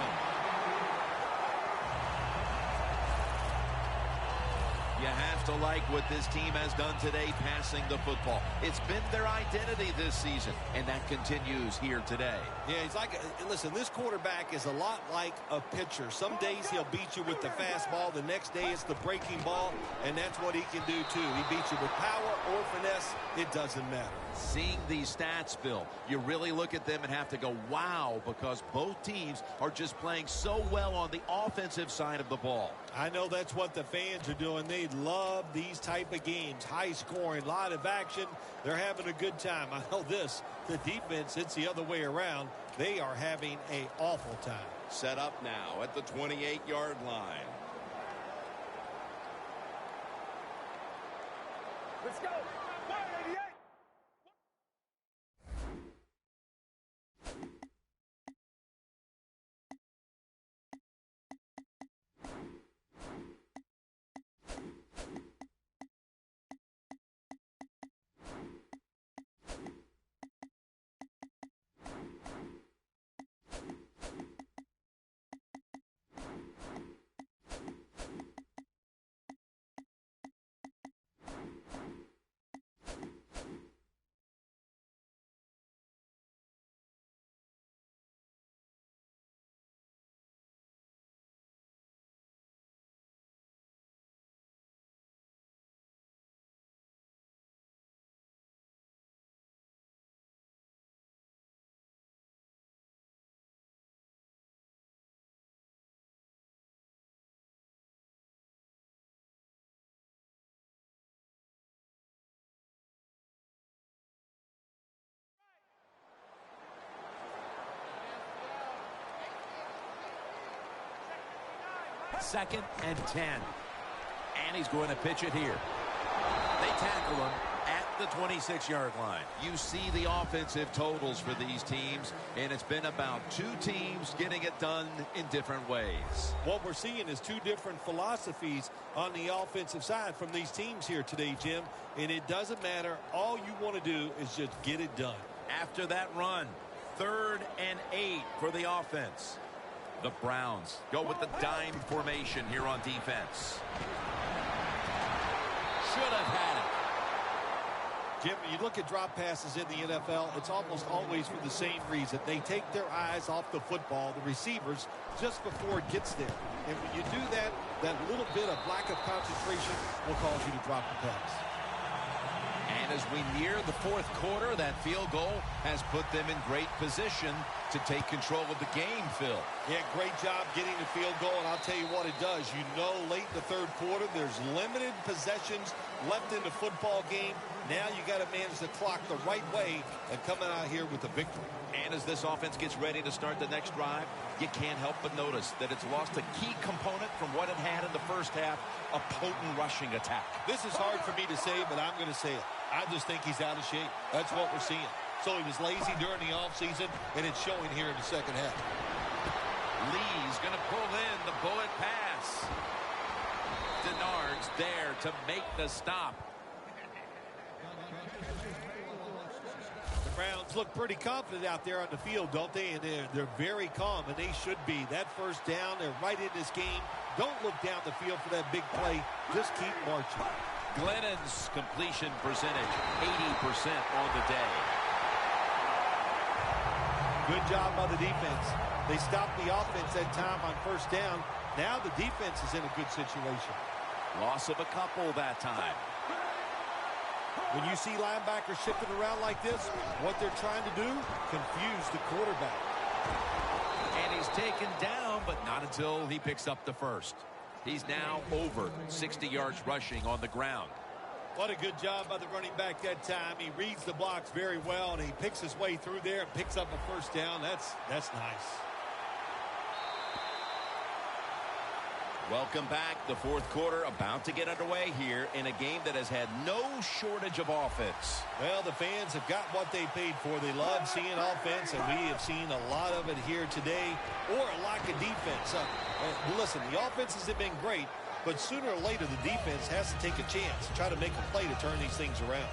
You have to like what this team has done today passing the football. It's been their identity this season, and that continues here today. Yeah, he's like, listen, this quarterback is a lot like a pitcher. Some days he'll beat you with the fastball. The next day it's the breaking ball, and that's what he can do too. He beats you with power or finesse. It doesn't matter. Seeing these stats, Bill, you really look at them and have to go, wow, because both teams are just playing so well on the offensive side of the ball. I know that's what the fans are doing. They love these type of games. High scoring, a lot of action. They're having a good time. I know this. The defense, it's the other way around. They are having an awful time. Set up now at the 28-yard line. Let's go. 188. Second and 10. And he's going to pitch it here. They tackle him at the 26-yard line. You see the offensive totals for these teams, and it's been about two teams getting it done in different ways. What we're seeing is two different philosophies on the offensive side from these teams here today, Jim. And it doesn't matter. All you want to do is just get it done. After that run, 3rd and 8 for the offense. The Browns go with the dime formation here on defense. Should have had it. Jim, you look at drop passes in the NFL, it's almost always for the same reason. They take their eyes off the football, the receivers, just before it gets there. And when you do that, that little bit of lack of concentration will cause you to drop the pass. And as we near the 4th quarter, that field goal has put them in great position to take control of the game, Phil. Yeah, great job getting the field goal, and I'll tell you what it does. You know, late in the 3rd quarter, there's limited possessions left in the football game. Now you got to manage the clock the right way and coming out here with a victory. And as this offense gets ready to start the next drive, you can't help but notice that it's lost a key component from what it had in the first half, a potent rushing attack. This is hard for me to say, but I'm going to say it. I just think he's out of shape. That's what we're seeing. So he was lazy during the offseason, and it's showing here in the second half. Lee's going to pull in the bullet pass. Denard's there to make the stop. The Browns look pretty confident out there on the field, don't they? And they're very calm, and they should be. That first down, they're right in this game. Don't look down the field for that big play. Just keep marching. Glennon's completion percentage, 80% on the day. Good job by the defense. They stopped the offense that time on first down. Now the defense is in a good situation. Loss of a couple that time. When you see linebackers shifting around like this, what they're trying to do, confuse the quarterback. And he's taken down, but not until he picks up the first. He's now over 60 yards rushing on the ground. What a good job by the running back that time. He reads the blocks very well, and he picks his way through there and picks up a first down. That's nice. Welcome back. The fourth quarter about to get underway here in a game that has had no shortage of offense. Well, the fans have got what they paid for. They love seeing offense, and we have seen a lot of it here today, or a lack of defense. Listen, the offenses have been great, but sooner or later the defense has to take a chance and try to make a play to turn these things around.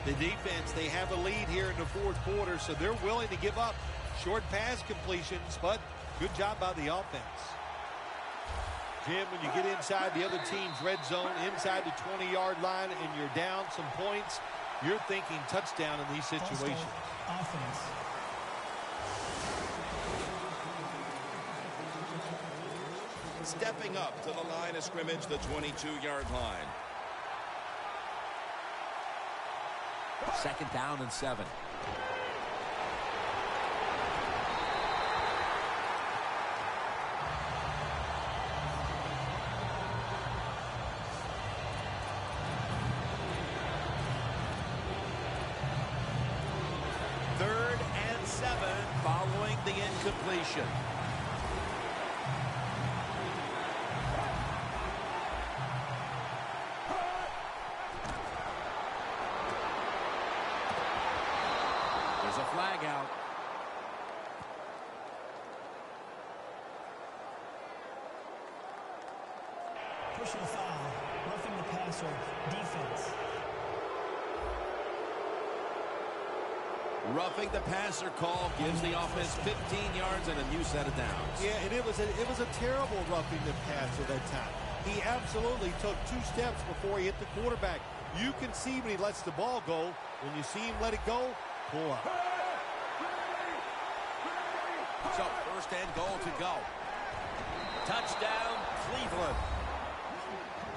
The defense, they have a lead here in the fourth quarter, so they're willing to give up short pass completions, but good job by the offense. Jim, when you get inside the other team's red zone, inside the 20-yard line, and you're down some points, you're thinking touchdown in these situations. Offense. Stepping up to the line of scrimmage, the 22-yard line. 2nd down and 7. Following the incompletion. There's a flag out. Personal foul. Roughing the passer. Defense. Roughing the passer call gives the offense 15 yards and a new set of downs. Yeah, and it was a terrible roughing the passer that time. He absolutely took 2 steps before he hit the quarterback. You can see when he lets the ball go. When you see him let it go, pull up. So 1st and goal to go. Touchdown, Cleveland.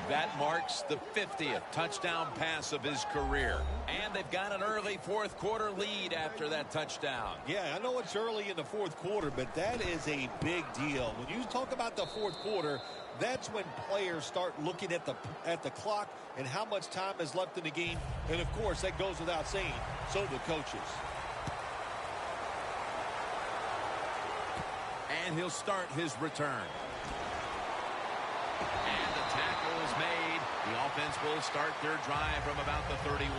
That marks the 50th touchdown pass of his career. And they've got an early fourth quarter lead after that touchdown. Yeah, I know it's early in the fourth quarter, but that is a big deal. When you talk about the fourth quarter, that's when players start looking at the clock and how much time is left in the game. And, of course, that goes without saying. So do coaches. And he'll start his return. And the tackle is made. The offense will start their drive from about the 31.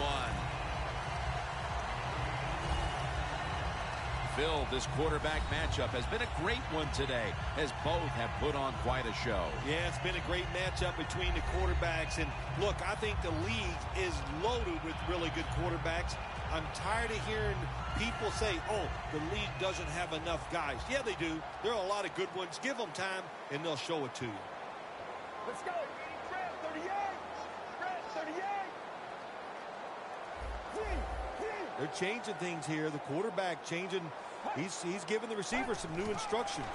Phil, this quarterback matchup has been a great one today, as both have put on quite a show. Yeah, it's been a great matchup between the quarterbacks. And, look, I think the league is loaded with really good quarterbacks. I'm tired of hearing people say, oh, the league doesn't have enough guys. Yeah, they do. There are a lot of good ones. Give them time, and they'll show it to you. Let's go. Grab 38. Grab 38. They're changing things here. The quarterback changing. He's giving the receiver some new instructions.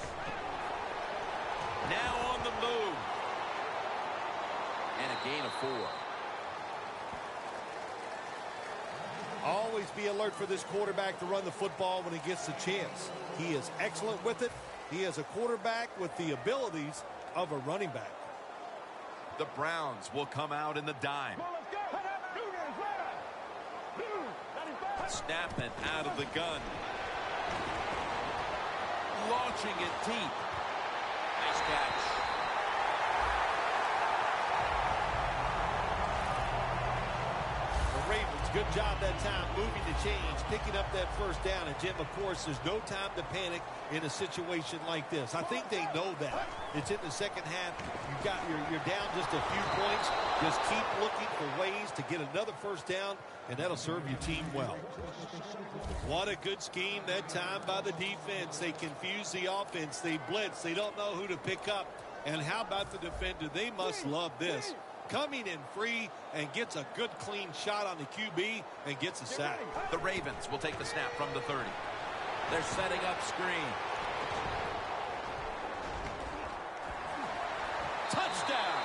Now on the move. And a gain of 4. Always be alert for this quarterback to run the football when he gets the chance. He is excellent with it. He is a quarterback with the abilities of a running back. The Browns will come out in the dime. Snapping out of the gun. Launching it deep. Nice catch. The Ravens, good job that time moving the chains, picking up that first down. And, Jim, of course, there's no time to panic in a situation like this. I think they know that. It's in the second half. You're down just a few points. Just keep looking for ways to get another first down, and that'll serve your team well. What a good scheme that time by the defense. They confuse the offense. They blitz. They don't know who to pick up. And how about the defender? They must love this. Coming in free and gets a good clean shot on the QB and gets a sack. The Ravens will take the snap from the 30. They're setting up screen. Touchdown!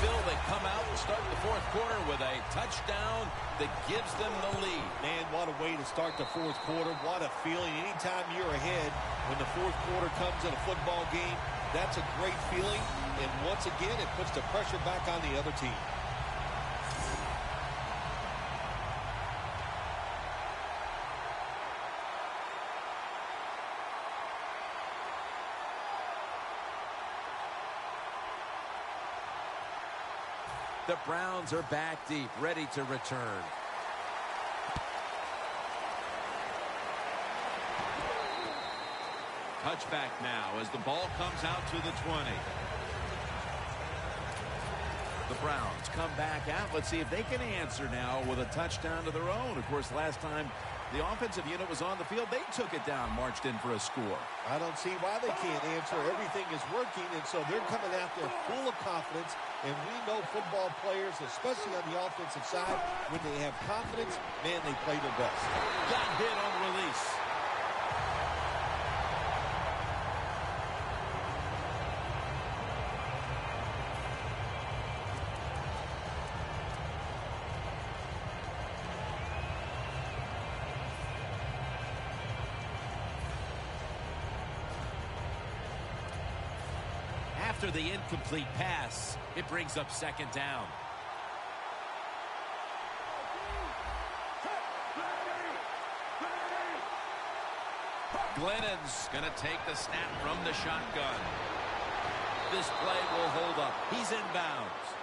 Phil, they come out and start the fourth quarter with a touchdown that gives them the lead. Man, what a way to start the fourth quarter. What a feeling. Anytime you're ahead, when the fourth quarter comes in a football game, That's a great feeling, and once again, it puts the pressure back on the other team. The Browns are back deep, ready to return. Touchback now as the ball comes out to the 20. The Browns come back out. Let's see if they can answer now with a touchdown of their own. Of course, last time the offensive unit was on the field, they took it down, marched in for a score. I don't see why they can't answer. Everything is working, and so they're coming out there full of confidence. And we know football players, especially on the offensive side, when they have confidence, man, they play their best. Got hit on the release. After the incomplete pass, it brings up second down. Glennon's going to take the snap from the shotgun. This play will hold up. He's inbounds.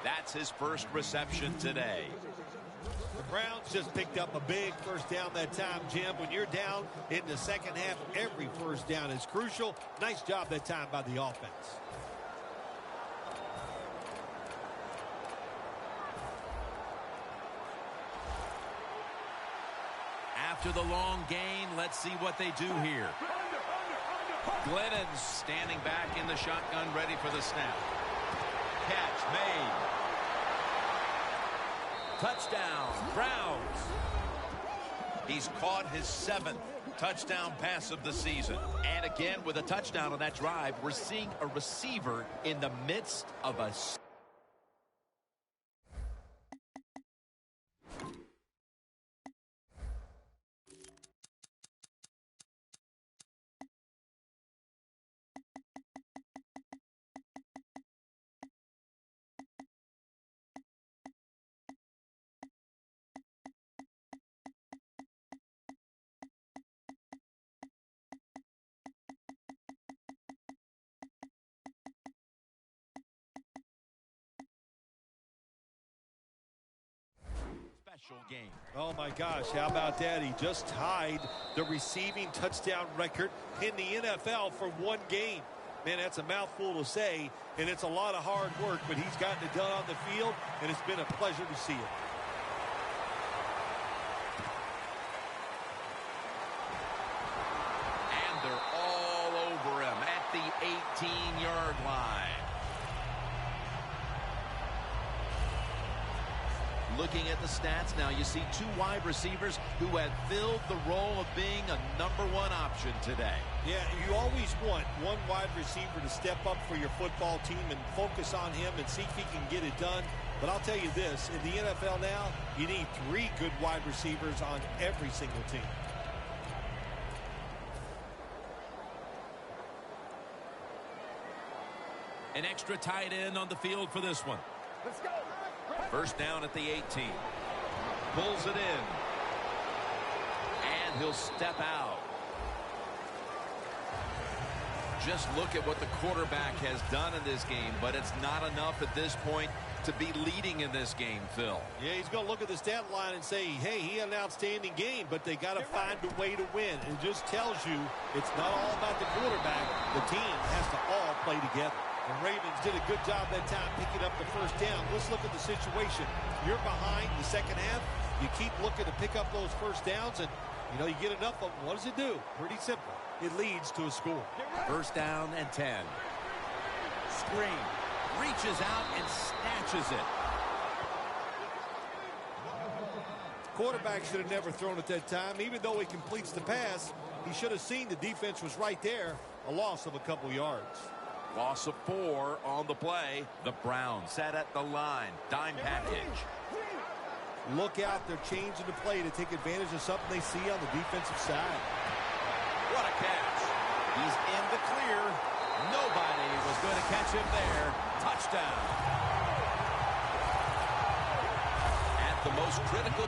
That's his first reception today. The Browns just picked up a big first down that time, Jim. When you're down in the second half, every first down is crucial. Nice job that time by the offense. After the long gain, let's see what they do here. Glennon's standing back in the shotgun, ready for the snap. Catch made. Touchdown, Browns. He's caught his 7th touchdown pass of the season. And again, with a touchdown on that drive, we're seeing a receiver in the midst of a special game. Oh, my gosh, how about that? He just tied the receiving touchdown record in the NFL for one game. Man, that's a mouthful to say, and it's a lot of hard work, but he's gotten it done on the field, and it's been a pleasure to see it. And they're all over him at the 18-yard line. Looking at the stats now, you see 2 wide receivers who have filled the role of being a #1 option today. Yeah, you always want one wide receiver to step up for your football team and focus on him and see if he can get it done. But I'll tell you this, in the NFL now, you need 3 good wide receivers on every single team. An extra tight end on the field for this one. Let's go. First down at the 18. Pulls it in. And he'll step out. Just look at what the quarterback has done in this game, but it's not enough at this point to be leading in this game, Phil. Yeah, he's going to look at the stat line and say, hey, he had an outstanding game, but they got to find a way to win. It just tells you it's not all about the quarterback. The team has to all play together. The Ravens did a good job that time picking up the first down. Let's look at the situation. You're behind the second half. You keep looking to pick up those first downs, and, you get enough of them. What does it do? Pretty simple. It leads to a score. First down and 10. Screen. Reaches out and snatches it. Quarterback should have never thrown it that time. Even though he completes the pass, he should have seen the defense was right there. A loss of a couple yards. Loss of 4 on the play. The Browns set at the line. Dime package. Look out. They're changing the play to take advantage of something they see on the defensive side. What a catch. He's in the clear. Nobody was going to catch him there. Touchdown. At the most critical.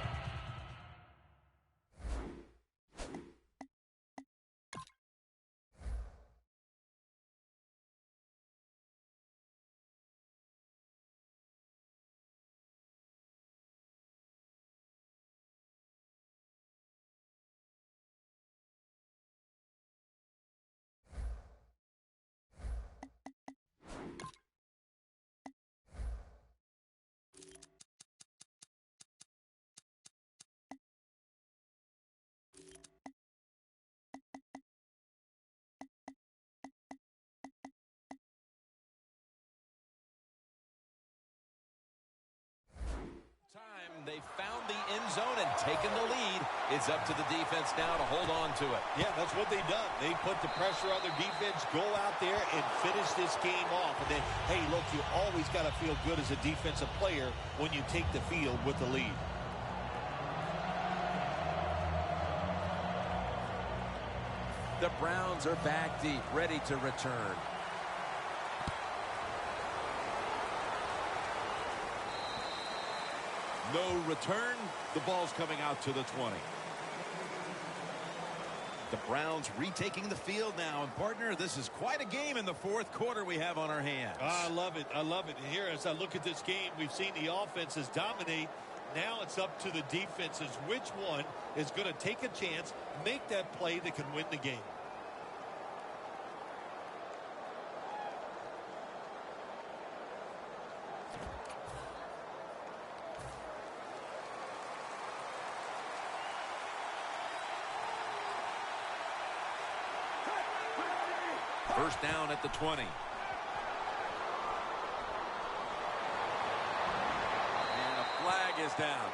They found the end zone and taken the lead. It's up to the defense now to hold on to it. Yeah, that's what they've done. They put the pressure on their defense, go out there and finish this game off. And then, hey, look, you always got to feel good as a defensive player when you take the field with the lead. The Browns are back deep, ready to return. No return. The ball's coming out to the 20. The Browns retaking the field now. And, partner, this is quite a game in the fourth quarter we have on our hands. I love it. I love it. And here, as I look at this game, we've seen the offenses dominate. Now it's up to the defenses. Which one is going to take a chance, make that play that can win the game? First down at the 20. And a flag is down.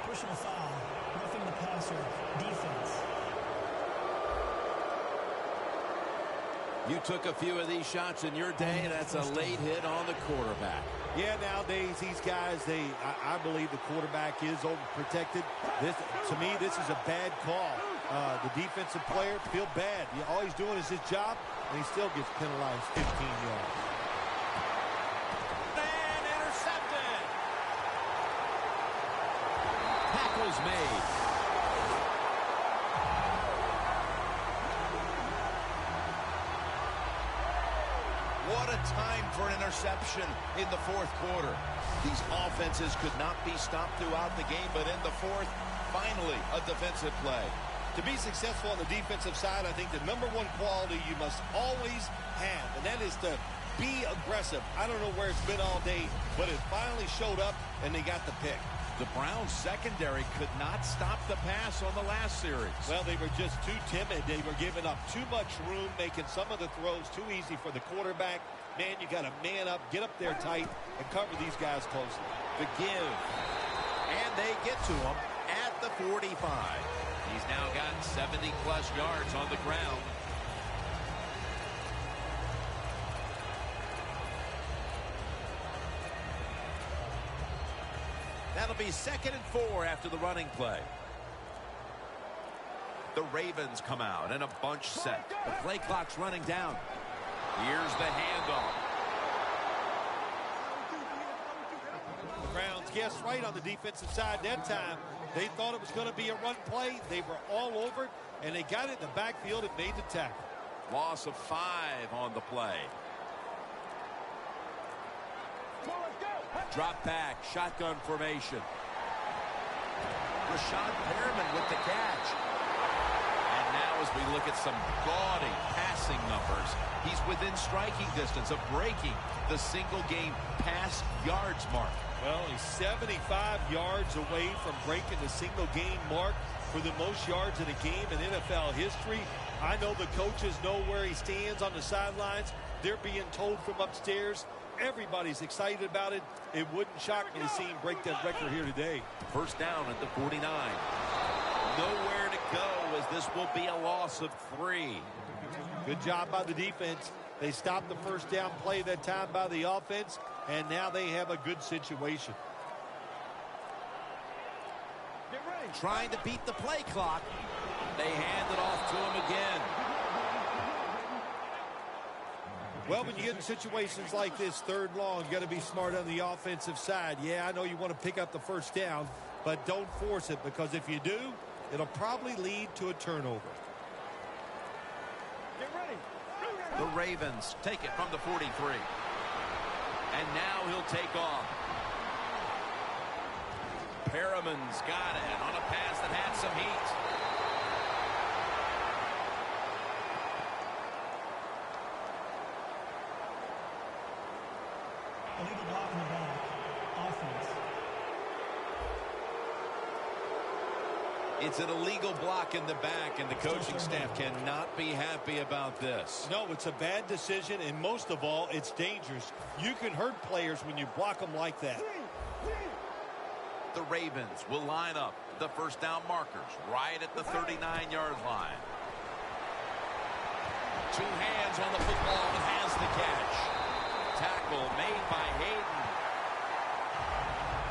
Personal foul. Roughing the passer. Defense. You took a few of these shots in your day. That's a late hit on the quarterback. Yeah, nowadays these guys, I believe the quarterback is overprotected. To me, this is a bad call. The defensive player feel bad. All he's doing is his job, and he still gets penalized 15 yards. And intercepted. Tackles made. What a time for an interception in the fourth quarter. These offenses could not be stopped throughout the game, but in the fourth, finally, a defensive play. To be successful on the defensive side, I think the number one quality you must always have, and that is to be aggressive. I don't know where it's been all day, but it finally showed up, and they got the pick. The Browns secondary could not stop the pass on the last series. Well, they were just too timid. They were giving up too much room, making some of the throws too easy for the quarterback. Man, you got to man up, get up there tight, and cover these guys closely. The give. And they get to him at the 45. He's now got 70-plus yards on the ground. That'll be 2nd and 4 after the running play. The Ravens come out and a bunch set. The play clock's running down. Here's the handoff. The Browns guessed right on the defensive side that time. They thought it was going to be a run play. They were all over it, and they got it in the backfield and made the tackle. Loss of 5 on the play. Drop back, shotgun formation. Rashad Perriman with the catch. And now as we look at some gaudy passing numbers, he's within striking distance of breaking the single-game pass yards mark. Well, he's 75 yards away from breaking the single-game mark for the most yards in a game in NFL history. I know the coaches know where he stands on the sidelines. They're being told from upstairs. Everybody's excited about it. It wouldn't shock me to see him break that record here today. First down at the 49. Nowhere to go as this will be a loss of 3. Good job by the defense. They stopped the first down play that time by the offense, and now they have a good situation. trying to beat the play clock. They hand it off to him again. Well, when you get in situations like this, 3rd long, you got to be smart on the offensive side. Yeah, I know you want to pick up the first down, but don't force it, because if you do, it'll probably lead to a turnover. Get ready. The Ravens take it from the 43. And now he'll take off. Perriman's got it on a pass that had some heat. Illegal block in the back. Offense. It's an illegal block in the back, and the coaching staff cannot be happy about this. No, it's a bad decision, and most of all, it's dangerous. You can hurt players when you block them like that. The Ravens will line up the first down markers right at the 39-yard line. 2 hands on the football and has the catch. Tackle made by Hayden.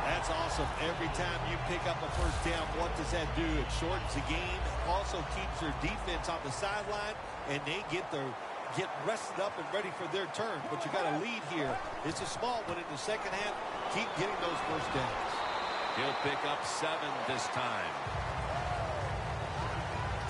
That's awesome. Every time you pick up a first down, what does that do? It shortens the game, also keeps their defense on the sideline, and they get rested up and ready for their turn. But you got a lead here. It's a small one in the second half. Keep getting those first downs. He'll pick up 7 this time.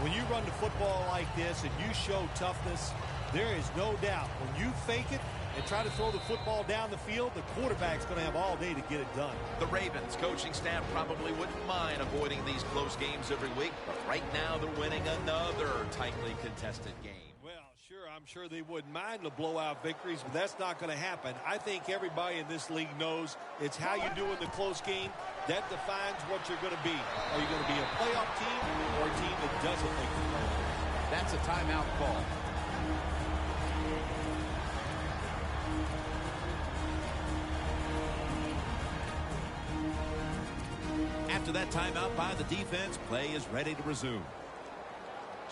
When you run the football like this and you show toughness, there is no doubt when you fake it and try to throw the football down the field, the quarterback's going to have all day to get it done. The Ravens coaching staff probably wouldn't mind avoiding these close games every week, but right now they're winning another tightly contested game. Well, sure, I'm sure they wouldn't mind the blowout victories, but that's not going to happen. I think everybody in this league knows it's how you do in the close game that defines what you're going to be. Are you going to be a playoff team or a team that doesn't make the playoffs? That's a timeout call. After that timeout by the defense, play is ready to resume.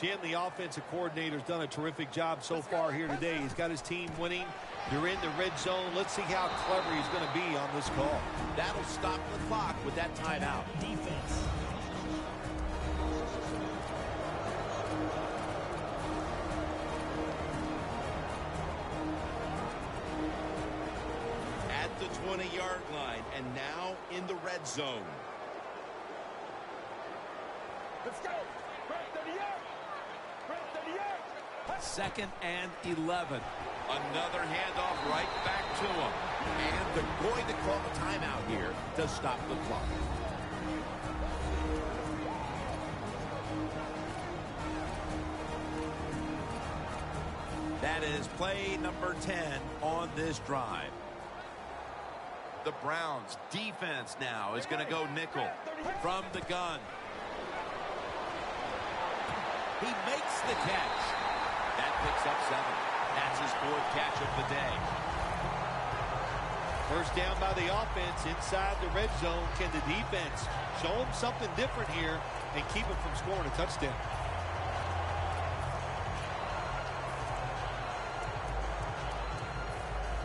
Jim, the offensive coordinator's done a terrific job so far here today. He's got his team winning. They're in the red zone. Let's see how clever he's going to be on this call. That'll stop the clock with that timeout. Defense. At the 20-yard line, and now in the red zone. Let's go. Right 38. Right 38. 2nd and 11. Another handoff right back to him. And they're going to call a timeout here to stop the clock. That is play number 10 on this drive. The Browns defense now is going to go nickel from the gun. He makes the catch. That picks up 7. That's his 4th catch of the day. First down by the offense inside the red zone. Can the defense show them something different here and keep them from scoring a touchdown?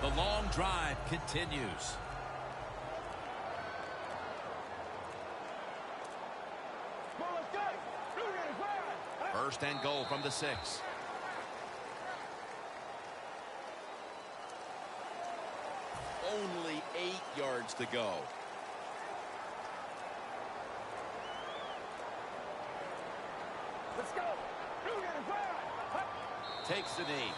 The long drive continues. First and goal from the 6. Only 8 yards to go. Let's go. Takes the knee.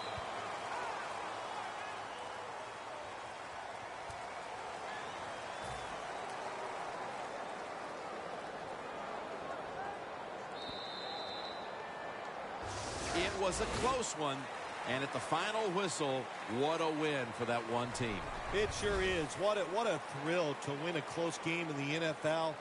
It was a close one, and at the final whistle, what a win for that one team. It sure is. What a thrill to win a close game in the NFL.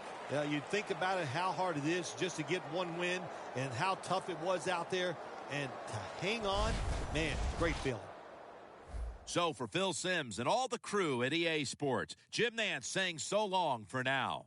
You think about it, how hard it is just to get one win and how tough it was out there. And to hang on, man, great feeling. So for Phil Simms and all the crew at EA Sports, Jim Nantz saying so long for now.